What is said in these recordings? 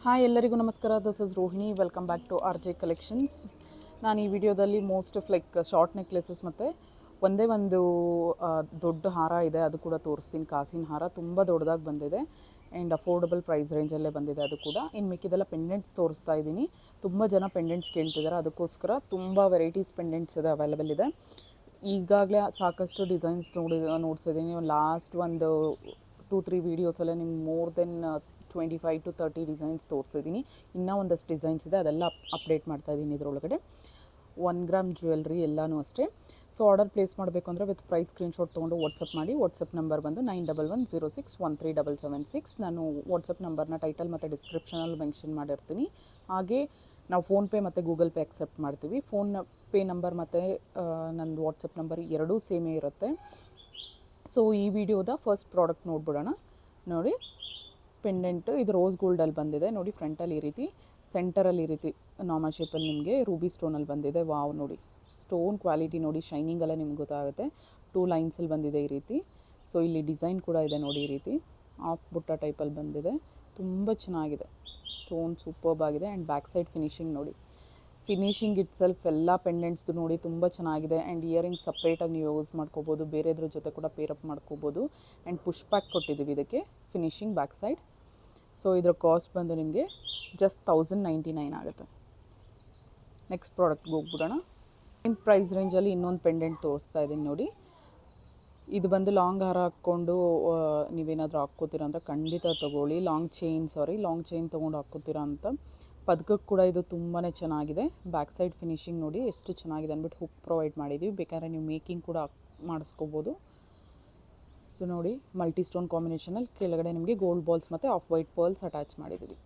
Hi ಎಲ್ಲರಿಗೂ ನಮಸ್ಕಾರ. This is Rohini. Welcome back to R J collections. ನಾನು ಈ ವಿಡಿಯೋದಲ್ಲಿ most of like short necklaces ಮತ್ತು ಒಂದೇ ಒಂದು ದೊಡ್ಡ ಹಾರ ಇದೆ, ಅದು ಕೂಡ ತೋರಿಸ್ತೀನಿ. ಕಾಸಿನ ಹಾರ ತುಂಬ ದೊಡ್ಡದಾಗಿ ಬಂದಿದೆ ಆ್ಯಂಡ್ ಅಫೋರ್ಡಬಲ್ ಪ್ರೈಸ್ ರೇಂಜಲ್ಲೇ ಬಂದಿದೆ. ಅದು ಕೂಡ ಇನ್ನು ಮಿಕ್ಕಿದೆಲ್ಲ ಪೆಂಡೆಂಟ್ಸ್ ತೋರಿಸ್ತಾ ಇದ್ದೀನಿ. ತುಂಬ ಜನ ಪೆಂಡೆಂಟ್ಸ್ ಕೇಳ್ತಿದ್ದಾರೆ, ಅದಕ್ಕೋಸ್ಕರ ತುಂಬ ವೆರೈಟೀಸ್ ಪೆಂಡೆಂಟ್ಸ್ ಇದೆ, ಅವೈಲೇಬಲ್ ಇದೆ. ಈಗಾಗಲೇ ಸಾಕಷ್ಟು ಡಿಸೈನ್ಸ್ ನೋಡ್ಸಿದ್ದೀನಿ. ಲಾಸ್ಟ್ ಒಂದು 2-3 ವೀಡಿಯೋಸಲ್ಲೇ ನಿಮ್ಗೆ ಮೋರ್ ದೆನ್ 25 to 30 ಡಿಸೈನ್ಸ್ ತೋರಿಸಿದ್ದೀನಿ. ಇನ್ನೂ ಒಂದಷ್ಟು ಡಿಸೈನ್ಸ್ ಇದೆ, ಅದೆಲ್ಲ ಅಪ್ಡೇಟ್ ಮಾಡ್ತಾಯಿದ್ದೀನಿ ಇದರೊಳಗಡೆ. 1 ಗ್ರಾಮ್ ಜ್ಯುವೆಲ್ರಿ ಎಲ್ಲನೂ ಅಷ್ಟೇ. ಸೊ ಆರ್ಡರ್ ಪ್ಲೇಸ್ ಮಾಡಬೇಕು ಅಂದರೆ ವಿತ್ ಪ್ರೈಸ್ ಸ್ಕ್ರೀನ್ಶಾಟ್ ತೊಗೊಂಡು ವಾಟ್ಸಪ್ ಮಾಡಿ. ವಾಟ್ಸಪ್ ನಂಬರ್ ಬಂದು 9110613776. ನಾನು ವಾಟ್ಸಪ್ ನಂಬರ್ನ ಟೈಟಲ್ ಮತ್ತು ಡಿಸ್ಕ್ರಿಪ್ಷನಲ್ಲಿ ಮೆನ್ಷನ್ ಮಾಡಿರ್ತೀನಿ. ಹಾಗೆ ನಾವು ಫೋನ್ಪೇ ಮತ್ತು ಗೂಗಲ್ ಪೇ ಅಕ್ಸೆಪ್ಟ್ ಮಾಡ್ತೀವಿ. ಪೇ ನಂಬರ್ ಮತ್ತು ನನ್ನ ವಾಟ್ಸಪ್ ನಂಬರ್ ಎರಡೂ ಸೇಮೇ ಇರುತ್ತೆ. ಸೊ ಈ ವಿಡಿಯೋದ ಫಸ್ಟ್ ಪ್ರಾಡಕ್ಟ್ ನೋಡ್ಬಿಡೋಣ. ನೋಡಿ, ಪೆಂಡೆಂಟು ಇದು ರೋಸ್ ಗೋಲ್ಡಲ್ಲಿ ಬಂದಿದೆ. ನೋಡಿ, ಫ್ರಂಟಲ್ಲಿ ಈ ರೀತಿ, ಸೆಂಟರಲ್ಲಿ ಈ ರೀತಿ ನಾರ್ಮಲ್ ಶೇಪಲ್ಲಿ ನಿಮಗೆ ರೂಬಿ ಸ್ಟೋನಲ್ಲಿ ಬಂದಿದೆ. ವಾವ್, ನೋಡಿ ಸ್ಟೋನ್ ಕ್ವಾಲಿಟಿ ನೋಡಿ, ಶೈನಿಂಗೆಲ್ಲ ನಿಮ್ಗೆ ಗೊತ್ತಾಗುತ್ತೆ. 2 ಲೈನ್ಸಲ್ಲಿ ಬಂದಿದೆ ಈ ರೀತಿ. ಸೊ ಇಲ್ಲಿ ಡಿಸೈನ್ ಕೂಡ ಇದೆ ನೋಡಿ, ಈ ರೀತಿ ಆಫ್ ಬುಟ್ಟ ಟೈಪಲ್ಲಿ ಬಂದಿದೆ. ತುಂಬ ಚೆನ್ನಾಗಿದೆ, ಸ್ಟೋನ್ ಸೂಪರ್ಬ್ ಆಗಿದೆ. ಆ್ಯಂಡ್ ಬ್ಯಾಕ್ ಸೈಡ್ ಫಿನಿಶಿಂಗ್ ನೋಡಿ, ಫಿನಿಶಿಂಗ್ ಇಟ್ ಸೆಲ್ಫ್ ಎಲ್ಲ ಪೆಂಡೆಂಟ್ಸ್ದು ನೋಡಿ ತುಂಬ ಚೆನ್ನಾಗಿದೆ. ಆ್ಯಂಡ್ ಇಯರಿಂಗ್ಸ್ ಸಪ್ರೇಟಾಗಿ ನೀವು ಯೂಸ್ ಮಾಡ್ಕೋಬೋದು, ಬೇರೆದ್ರ ಜೊತೆ ಕೂಡ ಪೇರಪ್ ಮಾಡ್ಕೋಬೋದು. ಆ್ಯಂಡ್ ಪುಷ್ ಬ್ಯಾಕ್ ಕೊಟ್ಟಿದ್ದೀವಿ ಇದಕ್ಕೆ, ಫಿನಿಶಿಂಗ್ ಬ್ಯಾಕ್ ಸೈಡ್. ಸೊ ಇದರ ಕಾಸ್ಟ್ ಬಂದು ನಿಮಗೆ ಜಸ್ಟ್ 1099 ಆಗುತ್ತೆ. ನೆಕ್ಸ್ಟ್ ಪ್ರಾಡಕ್ಟ್ಗೆ ಹೋಗ್ಬಿಡೋಣ. ಇನ್ ಪ್ರೈಸ್ ರೇಂಜಲ್ಲಿ ಇನ್ನೊಂದು ಪೆಂಡೆಂಟ್ ತೋರಿಸ್ತಾ ಇದ್ದೀನಿ ನೋಡಿ. ಇದು ಬಂದು ಲಾಂಗ್ ಹಾರ ಹಾಕ್ಕೊಂಡು ನೀವೇನಾದರೂ ಹಾಕ್ಕೋತೀರ ಅಂತ ಖಂಡಿತ ತೊಗೊಳ್ಳಿ. ಲಾಂಗ್ ಚೈನ್ ತೊಗೊಂಡು ಹಾಕ್ಕೋತೀರಾ ಅಂತ. ಪದಕಕ್ಕೆ ಕೂಡ ಇದು ತುಂಬಾ ಚೆನ್ನಾಗಿದೆ. ಬ್ಯಾಕ್ ಸೈಡ್ ಫಿನಿಶಿಂಗ್ ನೋಡಿ ಎಷ್ಟು ಚೆನ್ನಾಗಿದೆ ಅಂದ್ಬಿಟ್ಟು ಹುಕ್ ಪ್ರೊವೈಡ್ ಮಾಡಿದ್ದೀವಿ. ಬೇಕಾದ್ರೆ ನೀವು ಮೇಕಿಂಗ್ ಕೂಡ ಮಾಡಿಸ್ಕೋಬೋದು. ಸೊ ನೋಡಿ, ಮಲ್ಟಿ ಸ್ಟೋನ್ ಕಾಂಬಿನೇಷನಲ್ಲಿ ಕೆಳಗಡೆ ನಿಮಗೆ ಗೋಲ್ಡ್ ಬಾಲ್ಸ್ ಮತ್ತು ಆಫ್ ವೈಟ್ ಪರ್ಲ್ಸ್ ಅಟ್ಯಾಚ್ ಮಾಡಿದ್ದೀವಿ.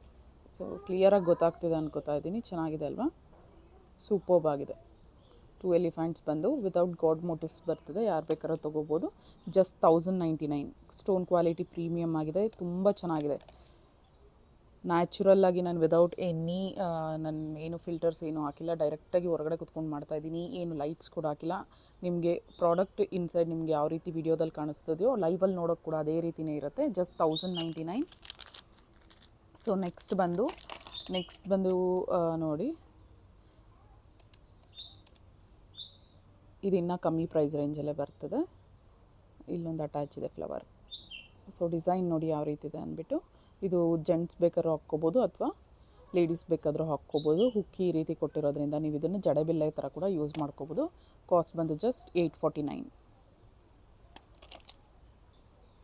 ಸೊ ಕ್ಲಿಯರಾಗಿ ಗೊತ್ತಾಗ್ತಿದೆ ಅನ್ಕೋತಾ ಇದ್ದೀನಿ. ಚೆನ್ನಾಗಿದೆ ಅಲ್ವಾ? ಸೂಪರ್ಬ್ ಆಗಿದೆ. 2 ಎಲಿಫೆಂಟ್ಸ್ ಬಂದು ವಿತೌಟ್ ಗಾಡ್ ಮೋಟಿವ್ಸ್ ಬರ್ತದೆ. ಯಾರು ಬೇಕಾದ್ರೂ ತೊಗೋಬೋದು. ಜಸ್ಟ್ 1099. ಸ್ಟೋನ್ ಕ್ವಾಲಿಟಿ ಪ್ರೀಮಿಯಮ್ ಆಗಿದೆ, ತುಂಬ ಚೆನ್ನಾಗಿದೆ. ನ್ಯಾಚುರಲ್ಲಾಗಿ ನಾನು ವಿದೌಟ್ ನಾನು ಏನು ಫಿಲ್ಟರ್ಸ್ ಏನೂ ಹಾಕಿಲ್ಲ, ಡೈರೆಕ್ಟಾಗಿ ಹೊರಗಡೆ ಕುತ್ಕೊಂಡು ಮಾಡ್ತಾಯಿದ್ದೀನಿ. ಏನು ಲೈಟ್ಸ್ ಕೂಡ ಹಾಕಿಲ್ಲ. ನಿಮಗೆ ಪ್ರಾಡಕ್ಟ್ ಇನ್ಸೈಡ್ ನಿಮ್ಗೆ ಯಾವ ರೀತಿ ವಿಡಿಯೋದಲ್ಲಿ ಕಾಣಿಸ್ತದೆಯೋ ಲೈವಲ್ಲಿ ನೋಡೋಕ್ಕೆ ಕೂಡ ಅದೇ ರೀತಿಯೇ ಇರುತ್ತೆ. ಜಸ್ಟ್ 1099. ಸೊ ನೆಕ್ಸ್ಟ್ ಬಂದು ನೋಡಿ, ಇದು ಇನ್ನೂ ಕಮ್ಮಿ ಪ್ರೈಸ್ ರೇಂಜಲ್ಲೇ ಬರ್ತದೆ. ಇಲ್ಲೊಂದು ಅಟ್ಯಾಚ್ ಇದೆ ಫ್ಲವರ್. ಸೊ ಡಿಸೈನ್ ನೋಡಿ ಯಾವ ರೀತಿ ಇದೆ ಅಂದ್ಬಿಟ್ಟು. ಇದು ಜೆಂಟ್ಸ್ ಬೇಕಾದ್ರೂ ಹಾಕ್ಕೋಬೋದು ಅಥವಾ ಲೇಡೀಸ್ ಬೇಕಾದರೂ ಹಾಕ್ಕೋಬೋದು. ಹುಕ್ಕಿ ಈ ರೀತಿ ಕೊಟ್ಟಿರೋದ್ರಿಂದ ನೀವು ಇದನ್ನು ಜಡೆಬಿಲ್ಲೆ ಥರ ಕೂಡ ಯೂಸ್ ಮಾಡ್ಕೋಬೋದು. ಕಾಸ್ಟ್ ಬಂದು ಜಸ್ಟ್ 849.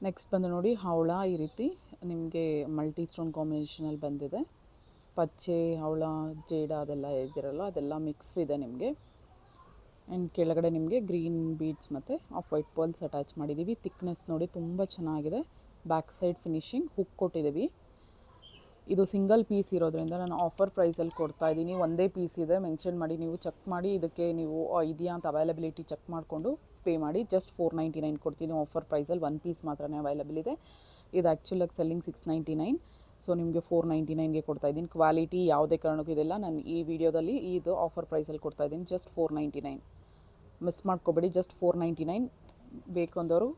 ನೆಕ್ಸ್ಟ್ ಬಂದು ನೋಡಿ, ಹವಳ ಈ ರೀತಿ ನಿಮಗೆ ಮಲ್ಟಿ ಸ್ಟೋನ್ ಕಾಂಬಿನೇಷನಲ್ಲಿ ಬಂದಿದೆ. ಪಚ್ಚೆ, ಹವಳ, ಜೇಡ ಅದೆಲ್ಲ ಇದಿರಲ್ಲ, ಅದೆಲ್ಲ ಮಿಕ್ಸ್ ಇದೆ ನಿಮಗೆ. ಆ್ಯಂಡ್ ಕೆಳಗಡೆ ನಿಮಗೆ ಗ್ರೀನ್ ಬೀಡ್ಸ್ ಮತ್ತು ಆಫ್ ವೈಟ್ ಪರ್ಲ್ಸ್ ಅಟ್ಯಾಚ್ ಮಾಡಿದ್ದೀವಿ. ಥಿಕ್ನೆಸ್ ನೋಡಿ ತುಂಬ ಚೆನ್ನಾಗಿದೆ. ಬ್ಯಾಕ್ ಸೈಡ್ ಫಿನಿಶಿಂಗ್ ಹುಕ್ ಕೊಟ್ಟಿದ್ದೀವಿ. ಇದು ಸಿಂಗಲ್ ಪೀಸ್ ಇರೋದ್ರಿಂದ ನಾನು ಆಫರ್ ಪ್ರೈಸಲ್ಲಿ ಕೊಡ್ತಾಯಿದ್ದೀನಿ. ಒಂದೇ ಪೀಸ್ ಇದೆ, ಮೆನ್ಷನ್ ಮಾಡಿ ನೀವು ಚೆಕ್ ಮಾಡಿ. ಇದಕ್ಕೆ ನೀವು ಇದೆಯಾ ಅಂತ ಅವೈಲಬಿಲಿಟಿ ಚೆಕ್ ಮಾಡಿಕೊಂಡು ಪೇ ಮಾಡಿ. ಜಸ್ಟ್ 499 ಕೊಡ್ತೀನಿ. ಆಫರ್ ಪ್ರೈಸಲ್ಲಿ 1 ಪೀಸ್ ಮಾತ್ರನೇ ಅವೈಲಬಲ್ ಇದೆ. ಇದು ಆ್ಯಕ್ಚುಲಾಗಿ ಸೆಲ್ಲಿಂಗ್ 699. ಸೊ ನಿಮಗೆ 499ಗೆ ಕೊಡ್ತಾಯಿದ್ದೀನಿ. ಕ್ವಾಲಿಟಿ ಯಾವುದೇ ಕಾರಣಕ್ಕೂ ಇದೆಲ್ಲ ನಾನು ಈ ವಿಡಿಯೋದಲ್ಲಿ ಇದು ಆಫರ್ ಪ್ರೈಸಲ್ಲಿ ಕೊಡ್ತಾಯಿದ್ದೀನಿ. ಜಸ್ಟ್ 499. ಮಿಸ್ ಮಾಡ್ಕೋಬೇಡಿ. ಜಸ್ಟ್ 499. ಬೇಕು ಅಂದವರು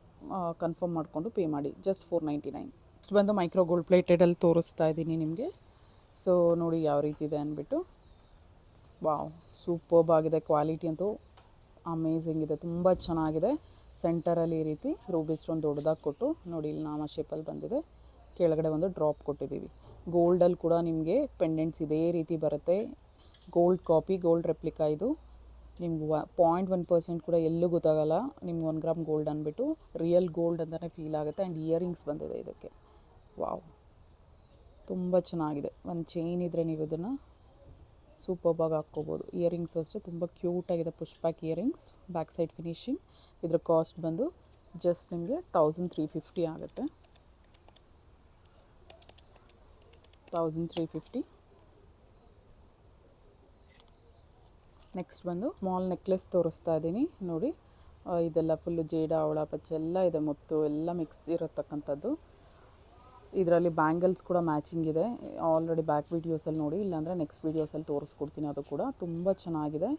ಕನ್ಫರ್ಮ್ ಮಾಡಿಕೊಂಡು ಪೇ ಮಾಡಿ. ಜಸ್ಟ್ 499. ನೆಕ್ಸ್ಟ್ ಬಂದು ಮೈಕ್ರೋ ಗೋಲ್ಡ್ ಪ್ಲೇಟೆಡಲ್ಲಿ ತೋರಿಸ್ತಾ ಇದ್ದೀನಿ ನಿಮಗೆ. ಸೊ ನೋಡಿ ಯಾವ ರೀತಿ ಇದೆ ಅಂದ್ಬಿಟ್ಟು. ವಾವ್, ಸೂಪರ್ಬ್ ಆಗಿದೆ. ಕ್ವಾಲಿಟಿ ಅಂತೂ ಅಮೇಝಿಂಗ್ ಇದೆ, ತುಂಬ ಚೆನ್ನಾಗಿದೆ. ಸೆಂಟರಲ್ಲಿ ಈ ರೀತಿ ರೂಬಿ ಸ್ಟೋನ್ ದೊಡ್ಡದಾಗಿ ಕೊಟ್ಟು ನೋಡಿ, ಇಲ್ಲಿ ನಾಮ ಶೇಪಲ್ಲಿ ಬಂದಿದೆ. ಕೆಳಗಡೆ ಒಂದು ಡ್ರಾಪ್ ಕೊಟ್ಟಿದ್ದೀವಿ. ಗೋಲ್ಡಲ್ಲಿ ಕೂಡ ನಿಮಗೆ ಪೆಂಡೆಂಟ್ಸ್ ಇದೇ ರೀತಿ ಬರುತ್ತೆ. Gold copy, gold replica. ಇದು ನಿಮ್ಗೆ 0.1% ಕೂಡ ಎಲ್ಲೂ ಗೊತ್ತಾಗಲ್ಲ ನಿಮ್ಗೆ 1 ಗ್ರಾಮ್ ಗೋಲ್ಡ್ ಅಂದ್ಬಿಟ್ಟು. ರಿಯಲ್ ಗೋಲ್ಡ್ ಅಂತಲೇ ಫೀಲ್ ಆಗುತ್ತೆ. ಆ್ಯಂಡ್ ಇಯರಿಂಗ್ಸ್ ಬಂದಿದೆ ಇದಕ್ಕೆ. ವಾವ್, ತುಂಬ ಚೆನ್ನಾಗಿದೆ. ಒಂದು ಚೈನ್ ಇದ್ದರೆ ನೀವು ಇದನ್ನು ಸೂಪರ್ಬಾಗಿ ಹಾಕ್ಕೋಬೋದು. ಇಯರಿಂಗ್ಸ್ ಅಷ್ಟೇ ತುಂಬ ಕ್ಯೂಟಾಗಿದೆ. Push back earrings, back side finishing. ಇದ್ರ ಕಾಸ್ಟ್ ಬಂದು ಜಸ್ಟ್ ನಿಮಗೆ 1350 ಆಗುತ್ತೆ. 1350. ನೆಕ್ಸ್ಟ್ ಬಂದು ಸ್ಮಾಲ್ ನೆಕ್ಲೆಸ್ ತೋರಿಸ್ತಾ ಇದ್ದೀನಿ ನೋಡಿ. ಇದೆಲ್ಲ ಫುಲ್ಲು ಜೇಡ, ಹವಳ, ಪಚ್ಚೆ ಎಲ್ಲ ಇದೆ, ಮುತ್ತು ಎಲ್ಲ ಮಿಕ್ಸ್ ಇರತಕ್ಕಂಥದ್ದು. ಇದರಲ್ಲಿ ಬ್ಯಾಂಗಲ್ಸ್ ಕೂಡ ಮ್ಯಾಚಿಂಗ್ ಇದೆ. ಆಲ್ರೆಡಿ ಬ್ಯಾಕ್ ವೀಡಿಯೋಸಲ್ಲಿ ನೋಡಿ, ಇಲ್ಲಾಂದರೆ ನೆಕ್ಸ್ಟ್ ವೀಡಿಯೋಸಲ್ಲಿ ತೋರಿಸ್ಕೊಡ್ತೀನಿ. ಅದು ಕೂಡ ತುಂಬ ಚೆನ್ನಾಗಿದೆ,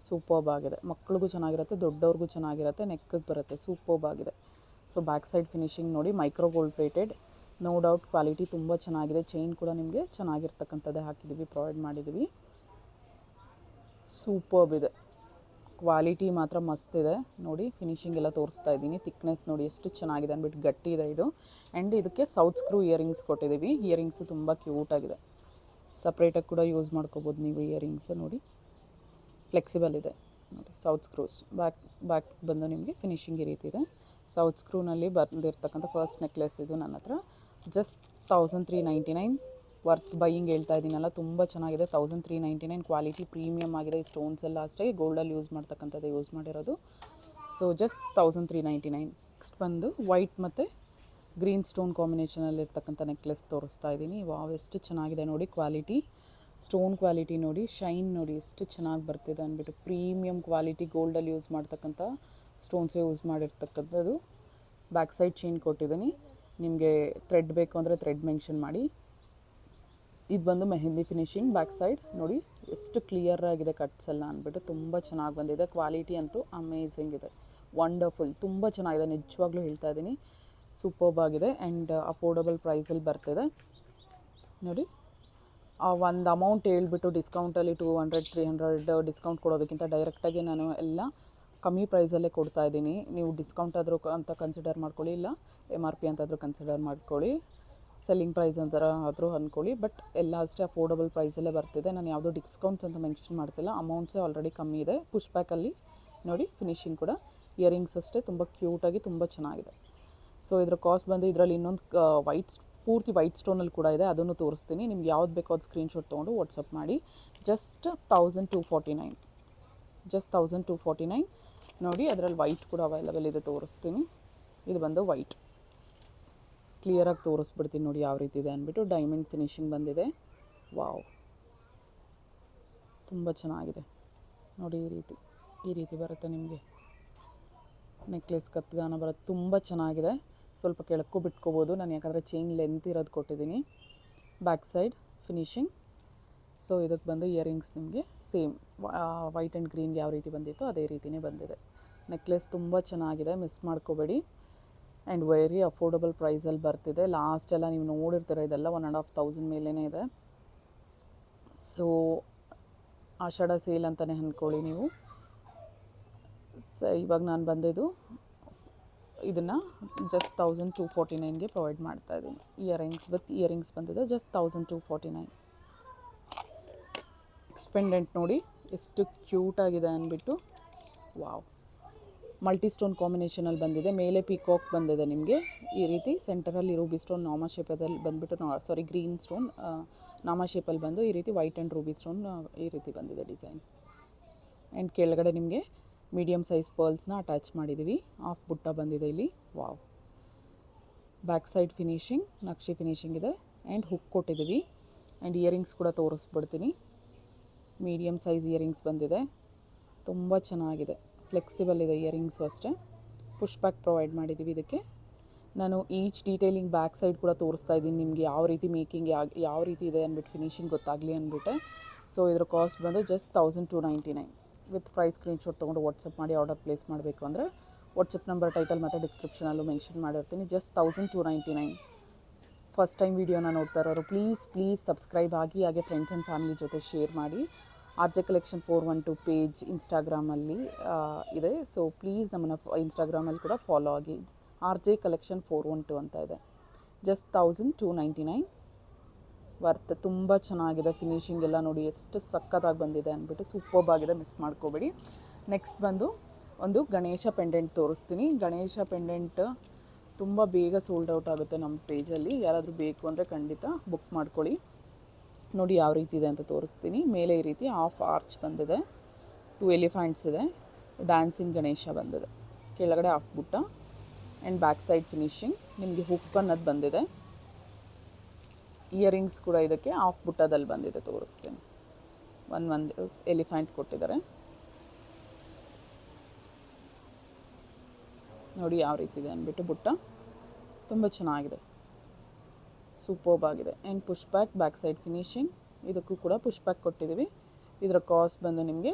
ಸೂಪರ್ಬ್ ಆಗಿದೆ. ಮಕ್ಳಿಗೂ ಚೆನ್ನಾಗಿರುತ್ತೆ, ದೊಡ್ಡವ್ರಿಗೂ ಚೆನ್ನಾಗಿರುತ್ತೆ. ನೆಕ್ಕಿಗೆ ಬರುತ್ತೆ, ಸೂಪರ್ಬ್ ಆಗಿದೆ. ಸೊ ಬ್ಯಾಕ್ ಸೈಡ್ ಫಿನಿಶಿಂಗ್ ನೋಡಿ, micro gold plated. No doubt quality ತುಂಬ ಚೆನ್ನಾಗಿದೆ. ಚೈನ್ ಕೂಡ ನಿಮಗೆ ಚೆನ್ನಾಗಿರ್ತಕ್ಕಂಥದ್ದೇ ಹಾಕಿದ್ದೀವಿ, ಪ್ರೊವೈಡ್ ಮಾಡಿದ್ದೀವಿ. ಸೂಪರ್ಬ್ ಇದೆ, ಕ್ವಾಲಿಟಿ ಮಾತ್ರ ಮಸ್ತ್ ಇದೆ. ನೋಡಿ ಫಿನಿಶಿಂಗ್ ಎಲ್ಲ ತೋರಿಸ್ತಾ ಇದ್ದೀನಿ. ಥಿಕ್ನೆಸ್ ನೋಡಿ ಎಷ್ಟು ಚೆನ್ನಾಗಿದೆ ಅಂದ್ಬಿಟ್ಟು, ಗಟ್ಟಿ ಇದೆ ಇದು. ಆ್ಯಂಡ್ ಇದಕ್ಕೆ ಸೌತ್ ಸ್ಕ್ರೂ ಇಯರಿಂಗ್ಸ್ ಕೊಟ್ಟಿದ್ದೀವಿ. ಇಯರಿಂಗ್ಸು ತುಂಬ ಕ್ಯೂಟಾಗಿದೆ, ಸಪ್ರೇಟಾಗಿ ಕೂಡ ಯೂಸ್ ಮಾಡ್ಕೋಬೋದು ನೀವು. ಇಯರಿಂಗ್ಸ್ ನೋಡಿ ಫ್ಲೆಕ್ಸಿಬಲ್ ಇದೆ ನೋಡಿ. ಸೌತ್ ಸ್ಕ್ರೂಸ್ ಬ್ಯಾಕ್ ಬಂದು ನಿಮಗೆ ಫಿನಿಶಿಂಗ್ ಈ ರೀತಿ ಇದೆ. ಸೌತ್ ಸ್ಕ್ರೂನಲ್ಲಿ ಬಂದಿರ್ತಕ್ಕಂಥ ಫಸ್ಟ್ ನೆಕ್ಲೆಸ್ ಇದು ನನ್ನ ಹತ್ರ. ಜಸ್ಟ್ 1399 ವರ್ತ್ ಬೈಯಿಂಗ್ ಹೇಳ್ತಾ ಇದ್ದೀನಲ್ಲ, ತುಂಬ ಚೆನ್ನಾಗಿದೆ. 1399 ಕ್ವಾಲಿಟಿ ಪ್ರೀಮಿಯಮ್ ಆಗಿದೆ. ಈ ಸ್ಟೋನ್ಸ್ ಎಲ್ಲ ಅಷ್ಟೇ ಗೋಲ್ಡಲ್ಲಿ ಯೂಸ್ ಮಾಡ್ತಕ್ಕಂಥದ್ದು ಯೂಸ್ ಮಾಡಿರೋದು. So just 1399. ನೆಕ್ಸ್ಟ್ ಬಂದು ವೈಟ್ ಮತ್ತು ಗ್ರೀನ್ ಸ್ಟೋನ್ ಕಾಂಬಿನೇಷನಲ್ಲಿರ್ತಕ್ಕಂಥ ನೆಕ್ಲೆಸ್ ತೋರಿಸ್ತಾ ಇದ್ದೀನಿ. ವಾವ್ ಎಷ್ಟು ಚೆನ್ನಾಗಿದೆ ನೋಡಿ. ಕ್ವಾಲಿಟಿ, ಸ್ಟೋನ್ ಕ್ವಾಲಿಟಿ ನೋಡಿ, ಶೈನ್ ನೋಡಿ ಎಷ್ಟು ಚೆನ್ನಾಗಿ ಬರ್ತಿದೆ ಅಂದ್ಬಿಟ್ಟು. ಪ್ರೀಮಿಯಮ್ ಕ್ವಾಲಿಟಿ ಗೋಲ್ಡಲ್ಲಿ ಯೂಸ್ ಮಾಡ್ತಕ್ಕಂಥ ಸ್ಟೋನ್ಸೇ ಯೂಸ್ ಮಾಡಿರ್ತಕ್ಕಂಥದ್ದು. ಬ್ಯಾಕ್ ಸೈಡ್ ಚೈನ್ ಕೊಟ್ಟಿದ್ದೀನಿ. ನಿಮಗೆ ಥ್ರೆಡ್ ಬೇಕು ಅಂದರೆ ಥ್ರೆಡ್ ಮೆನ್ಷನ್ ಮಾಡಿ. ಇದು ಬಂದು ಮೆಹಂದಿ ಫಿನಿಶಿಂಗ್. ಬ್ಯಾಕ್ ಸೈಡ್ ನೋಡಿ ಎಷ್ಟು ಕ್ಲಿಯರ್ ಆಗಿದೆ ಕಟ್ಸ್ ಎಲ್ಲ ಅಂದ್ಬಿಟ್ಟು, ತುಂಬ ಚೆನ್ನಾಗಿ ಬಂದಿದೆ. ಕ್ವಾಲಿಟಿ ಅಂತೂ ಅಮೇಝಿಂಗ್ ಇದೆ, ವಂಡರ್ಫುಲ್, ತುಂಬ ಚೆನ್ನಾಗಿದೆ. ನಿಜವಾಗ್ಲೂ ಹೇಳ್ತಾ ಇದ್ದೀನಿ, ಸೂಪರ್ಬ್ ಆಗಿದೆ. ಆ್ಯಂಡ್ ಅಫೋರ್ಡಬಲ್ ಪ್ರೈಸಲ್ಲಿ ಬರ್ತಿದೆ ನೋಡಿ. ಒಂದು ಅಮೌಂಟ್ ಹೇಳ್ಬಿಟ್ಟು ಡಿಸ್ಕೌಂಟಲ್ಲಿ 200-300 ಡಿಸ್ಕೌಂಟ್ ಕೊಡೋದಕ್ಕಿಂತ ಡೈರೆಕ್ಟಾಗಿ ನಾನು ಎಲ್ಲ ಕಮ್ಮಿ ಪ್ರೈಸಲ್ಲೇ ಕೊಡ್ತಾಯಿದ್ದೀನಿ. ನೀವು ಡಿಸ್ಕೌಂಟ್ ಆದರೂ ಅಂತ ಕನ್ಸಿಡರ್ ಮಾಡ್ಕೊಳ್ಳಿ, ಇಲ್ಲ MRP ಅಂತಾದರೂ ಕನ್ಸಿಡರ್ ಮಾಡ್ಕೊಳ್ಳಿ, ಸೆಲ್ಲಿಂಗ್ ಪ್ರೈಸ್ ಅಂತಾರ ಆದರೂ ಅಂದ್ಕೊಳ್ಳಿ. ಬಟ್ ಎಲ್ಲ ಅಷ್ಟೇ ಅಫೋರ್ಡಬಲ್ ಪ್ರೈಸಲ್ಲೇ ಬರ್ತಿದೆ. ನಾನು ಯಾವುದೋ ಡಿಸ್ಕೌಂಟ್ಸ್ ಅಂತ ಮೆನ್ಷನ್ ಮಾಡ್ತಿಲ್ಲ, ಅಮೌಂಟ್ಸೇ ಆಲ್ರೆಡಿ ಕಮ್ಮಿ ಇದೆ. ಪುಷ್ ಬ್ಯಾಕಲ್ಲಿ ನೋಡಿ ಫಿನಿಶಿಂಗ್ ಕೂಡ. ಇಯರಿಂಗ್ಸ್ ಅಷ್ಟೇ ತುಂಬ ಕ್ಯೂಟಾಗಿ ತುಂಬ ಚೆನ್ನಾಗಿದೆ. ಸೊ ಇದ್ರ ಕಾಸ್ಟ್ ಬಂದು, ಇದರಲ್ಲಿ ಇನ್ನೊಂದು ಪೂರ್ತಿ ವೈಟ್ ಸ್ಟೋನಲ್ಲಿ ಕೂಡ ಇದೆ, ಅದನ್ನು ತೋರಿಸ್ತೀನಿ. ನಿಮ್ಗೆ ಯಾವ್ದು ಬೇಕೋ ಅದು ಸ್ಕ್ರೀನ್ಶಾಟ್ ತೊಗೊಂಡು ವಾಟ್ಸಪ್ ಮಾಡಿ. ಜಸ್ಟ್ 1249, ಜಸ್ಟ್ 1249 ನೋಡಿ. ಅದರಲ್ಲಿ ವೈಟ್ ಕೂಡ ಅವೈಲಬಲ್ ಇದೆ, ತೋರಿಸ್ತೀನಿ. ಇದು ಬಂದು ವೈಟ್, ಕ್ಲಿಯರಾಗಿ ತೋರಿಸ್ಬಿಡ್ತೀನಿ ನೋಡಿ ಯಾವ ರೀತಿ ಇದೆ ಅಂದ್ಬಿಟ್ಟು. ಡೈಮಂಡ್ ಫಿನಿಶಿಂಗ್ ಬಂದಿದೆ. ವಾವ್ ತುಂಬ ಚೆನ್ನಾಗಿದೆ ನೋಡಿ. ಈ ರೀತಿ ಬರುತ್ತೆ ನಿಮಗೆ ನೆಕ್ಲೆಸ್, ಕತ್ಗಾನ ಬರುತ್ತೆ, ತುಂಬ ಚೆನ್ನಾಗಿದೆ. ಸ್ವಲ್ಪ ಕೆಳಕ್ಕೂ ಬಿಟ್ಕೋಬೋದು ನಾನು, ಯಾಕಂದರೆ ಚೈನ್ ಲೆಂತ್ ಇರೋದು ಕೊಟ್ಟಿದ್ದೀನಿ. Back side finishing. ಸೊ ಇದಕ್ಕೆ ಬಂದು ಇಯರಿಂಗ್ಸ್ ನಿಮಗೆ ಸೇಮ್ ವೈಟ್ ಆ್ಯಂಡ್ ಗ್ರೀನ್ಗೆ ಯಾವ ರೀತಿ ಬಂದಿತ್ತು ಅದೇ ರೀತಿಯೇ ಬಂದಿದೆ. ನೆಕ್ಲೆಸ್ ತುಂಬ ಚೆನ್ನಾಗಿದೆ, ಮಿಸ್ ಮಾಡ್ಕೋಬೇಡಿ. ಆ್ಯಂಡ್ ವೆರಿ ಅಫೋರ್ಡಬಲ್ ಪ್ರೈಸಲ್ಲಿ ಬರ್ತಿದೆ. ಲಾಸ್ಟೆಲ್ಲ ನೀವು ನೋಡಿರ್ತೀರ, ಇದೆಲ್ಲ 1500 ಮೇಲೇ ಇದೆ. ಸೊ ಆಷಾಢ ಸೇಲ್ ಅಂತಲೇ ಅಂದ್ಕೊಳ್ಳಿ ನೀವು. ಇವಾಗ ನಾನು ಬಂದಿದ್ದು ಇದನ್ನು ಜಸ್ಟ್ 1249ಗೆ ಪ್ರೊವೈಡ್ ಮಾಡ್ತಾಯಿದ್ದೀನಿ. ಇಯರಿಂಗ್ಸ್ ವಿತ್ ಇಯರಿಂಗ್ಸ್ ಬಂದಿದೆ, ಜಸ್ಟ್ 1249. ಎಕ್ಸ್ಪೆಂಡೆಂಟ್ ನೋಡಿ ಎಷ್ಟು ಕ್ಯೂಟಾಗಿದೆ ಅಂದ್ಬಿಟ್ಟು. ವಾವ್, ಮಲ್ಟಿ ಸ್ಟೋನ್ ಕಾಂಬಿನೇಷನಲ್ಲಿ ಬಂದಿದೆ. ಮೇಲೆ ಪಿಕಾಕ್ ಬಂದಿದೆ ನಿಮಗೆ ಈ ರೀತಿ. ಸೆಂಟರಲ್ಲಿ ರೂಬಿ ಸ್ಟೋನ್ ನಾಮ ಶೇಪದಲ್ಲಿ ಬಂದುಬಿಟ್ಟು, ಗ್ರೀನ್ ಸ್ಟೋನ್ ನಾಮ ಶೇಪಲ್ಲಿ ಬಂದು ಈ ರೀತಿ ವೈಟ್ ಆ್ಯಂಡ್ ರೂಬಿ ಸ್ಟೋನ್ ಈ ರೀತಿ ಬಂದಿದೆ ಡಿಸೈನ್. ಆ್ಯಂಡ್ ಕೆಳಗಡೆ ನಿಮಗೆ ಮೀಡಿಯಮ್ ಸೈಜ್ ಪರ್ಲ್ಸ್ನ ಅಟ್ಯಾಚ್ ಮಾಡಿದ್ದೀವಿ. ಹಾಫ್ ಬುಟ್ಟ ಬಂದಿದೆ ಇಲ್ಲಿ. Wow, back side finishing, Naqvi finishing ಇದೆ. ಆ್ಯಂಡ್ ಹುಕ್ ಕೊಟ್ಟಿದ್ದೀವಿ. ಆ್ಯಂಡ್ ಇಯರಿಂಗ್ಸ್ ಕೂಡ ತೋರಿಸ್ಬಿಡ್ತೀನಿ. ಮೀಡಿಯಮ್ ಸೈಜ್ ಇಯರಿಂಗ್ಸ್ ಬಂದಿದೆ, ತುಂಬ ಚೆನ್ನಾಗಿದೆ. ಫ್ಲೆಕ್ಸಿಬಲ್ ಇದೆ ಇಯರಿಂಗ್ಸು ಅಷ್ಟೇ. ಪುಷ್ ಬ್ಯಾಕ್ ಪ್ರೊವೈಡ್ ಮಾಡಿದ್ದೀವಿ ಇದಕ್ಕೆ. ನಾನು ಈಚ್ ಡೀಟೇಲಿಂಗ್ ಬ್ಯಾಕ್ ಸೈಡ್ ಕೂಡ ತೋರಿಸ್ತಾ ಇದ್ದೀನಿ ನಿಮಗೆ, ಯಾವ ರೀತಿ ಮೇಕಿಂಗ್ ಯಾವ ರೀತಿ ಇದೆ ಅಂದ್ಬಿಟ್ಟು, ಫಿನಿಶಿಂಗ್ ಗೊತ್ತಾಗಲಿ ಅಂದ್ಬಿಟ್ಟೆ. ಸೊ ಇದ್ರ ಕಾಸ್ಟ್ ಬಂದು ಜಸ್ಟ್ 1299 ವಿತ್ ಪ್ರೈಸ್ ಸ್ಕ್ರೀನ್ಶಾಟ್ ತೊಗೊಂಡು ವಾಟ್ಸಪ್ ಮಾಡಿ ಆರ್ಡರ್ ಪ್ಲೇಸ್ ಮಾಡಬೇಕು ಅಂದರೆ ವಾಟ್ಸಪ್ ನಂಬರ್ ಟೈಟಲ್ ಮತ್ತು ಡಿಸ್ಕ್ರಿಪ್ಷನಲ್ಲೂ ಮೆನ್ಷನ್ ಮಾಡಿರ್ತೀನಿ. ಜಸ್ಟ್ 1299. ಫಸ್ಟ್ ಟೈಮ್ ವೀಡಿಯೋನ ನೋಡ್ತಾ ಇರೋರು ಪ್ಲೀಸ್ ಸಬ್ಸ್ಕ್ರೈಬ್ ಆಗಿ, ಹಾಗೆ ಫ್ರೆಂಡ್ಸ್ ಆ್ಯಂಡ್ ಫ್ಯಾಮಿಲಿ ಜೊತೆ ಶೇರ್ ಮಾಡಿ. RJ Collection 412 ಪೇಜ್ ಇನ್ಸ್ಟಾಗ್ರಾಮಲ್ಲಿ ಇದೆ. ಸೊ ಪ್ಲೀಸ್ ನಮ್ಮನ್ನು ಇನ್ಸ್ಟಾಗ್ರಾಮಲ್ಲಿ ಕೂಡ ಫಾಲೋ ಆಗಿ. RJ Collection 412 ಅಂತ ಇದೆ. Just 1299 worth. ತುಂಬ ಚೆನ್ನಾಗಿದೆ. ಫಿನಿಶಿಂಗ್ ಎಲ್ಲ ನೋಡಿ ಎಷ್ಟು ಸಕ್ಕತ್ತಾಗಿ ಬಂದಿದೆ ಅಂದ್ಬಿಟ್ಟು, ಸೂಪರ್ಬ್ ಆಗಿದೆ, ಮಿಸ್ ಮಾಡ್ಕೋಬೇಡಿ. ನೆಕ್ಸ್ಟ್ ಬಂದು ಒಂದು ಗಣೇಶ ಪೆಂಡೆಂಟ್ ತೋರಿಸ್ತೀನಿ. ಗಣೇಶ ಪೆಂಡೆಂಟ್ ತುಂಬ ಬೇಗ ಸೋಲ್ಡ್ ಔಟ್ ಆಗುತ್ತೆ ನಮ್ಮ ಪೇಜಲ್ಲಿ. ಯಾರಾದರೂ ಬೇಕು ಅಂದರೆ ಖಂಡಿತ ಬುಕ್ ಮಾಡ್ಕೊಳ್ಳಿ. ನೋಡಿ ಯಾವ ರೀತಿ ಇದೆ ಅಂತ ತೋರಿಸ್ತೀನಿ. ಮೇಲೆ ಈ ರೀತಿ ಹಾಫ್ ಆರ್ಚ್ ಬಂದಿದೆ, 2 ಎಲಿಫೆಂಟ್ಸ್ ಇದೆ, ಡ್ಯಾನ್ಸಿಂಗ್ ಗಣೇಶ ಬಂದಿದೆ. ಕೆಳಗಡೆ ಹಾಫ್ ಬುಟ್ಟ ಆ್ಯಂಡ್ ಬ್ಯಾಕ್ ಸೈಡ್ ಫಿನಿಶಿಂಗ್. ನಿಮಗೆ ಹುಕ್ ಅನ್ನೋದು ಬಂದಿದೆ. ಇಯರಿಂಗ್ಸ್ ಕೂಡ ಇದಕ್ಕೆ ಹಾಫ್ ಬುಟ್ಟದಲ್ಲಿ ಬಂದಿದೆ, ತೋರಿಸ್ತೀನಿ. ಒಂದು ಎಲಿಫೆಂಟ್ ಕೊಟ್ಟಿದ್ದಾರೆ ನೋಡಿ ಯಾವ ರೀತಿ ಇದೆ ಅಂದ್ಬಿಟ್ಟು. ಬುಟ್ಟ ತುಂಬ ಚೆನ್ನಾಗಿದೆ, ಸೂಪರ್ಬ್ ಆಗಿದೆ. And push back side finishing. ಇದಕ್ಕೂ ಕೂಡ ಪುಷ್ ಬ್ಯಾಕ್ ಕೊಟ್ಟಿದ್ದೀವಿ. ಇದರ ಕಾಸ್ಟ್ ಬಂದು ನಿಮಗೆ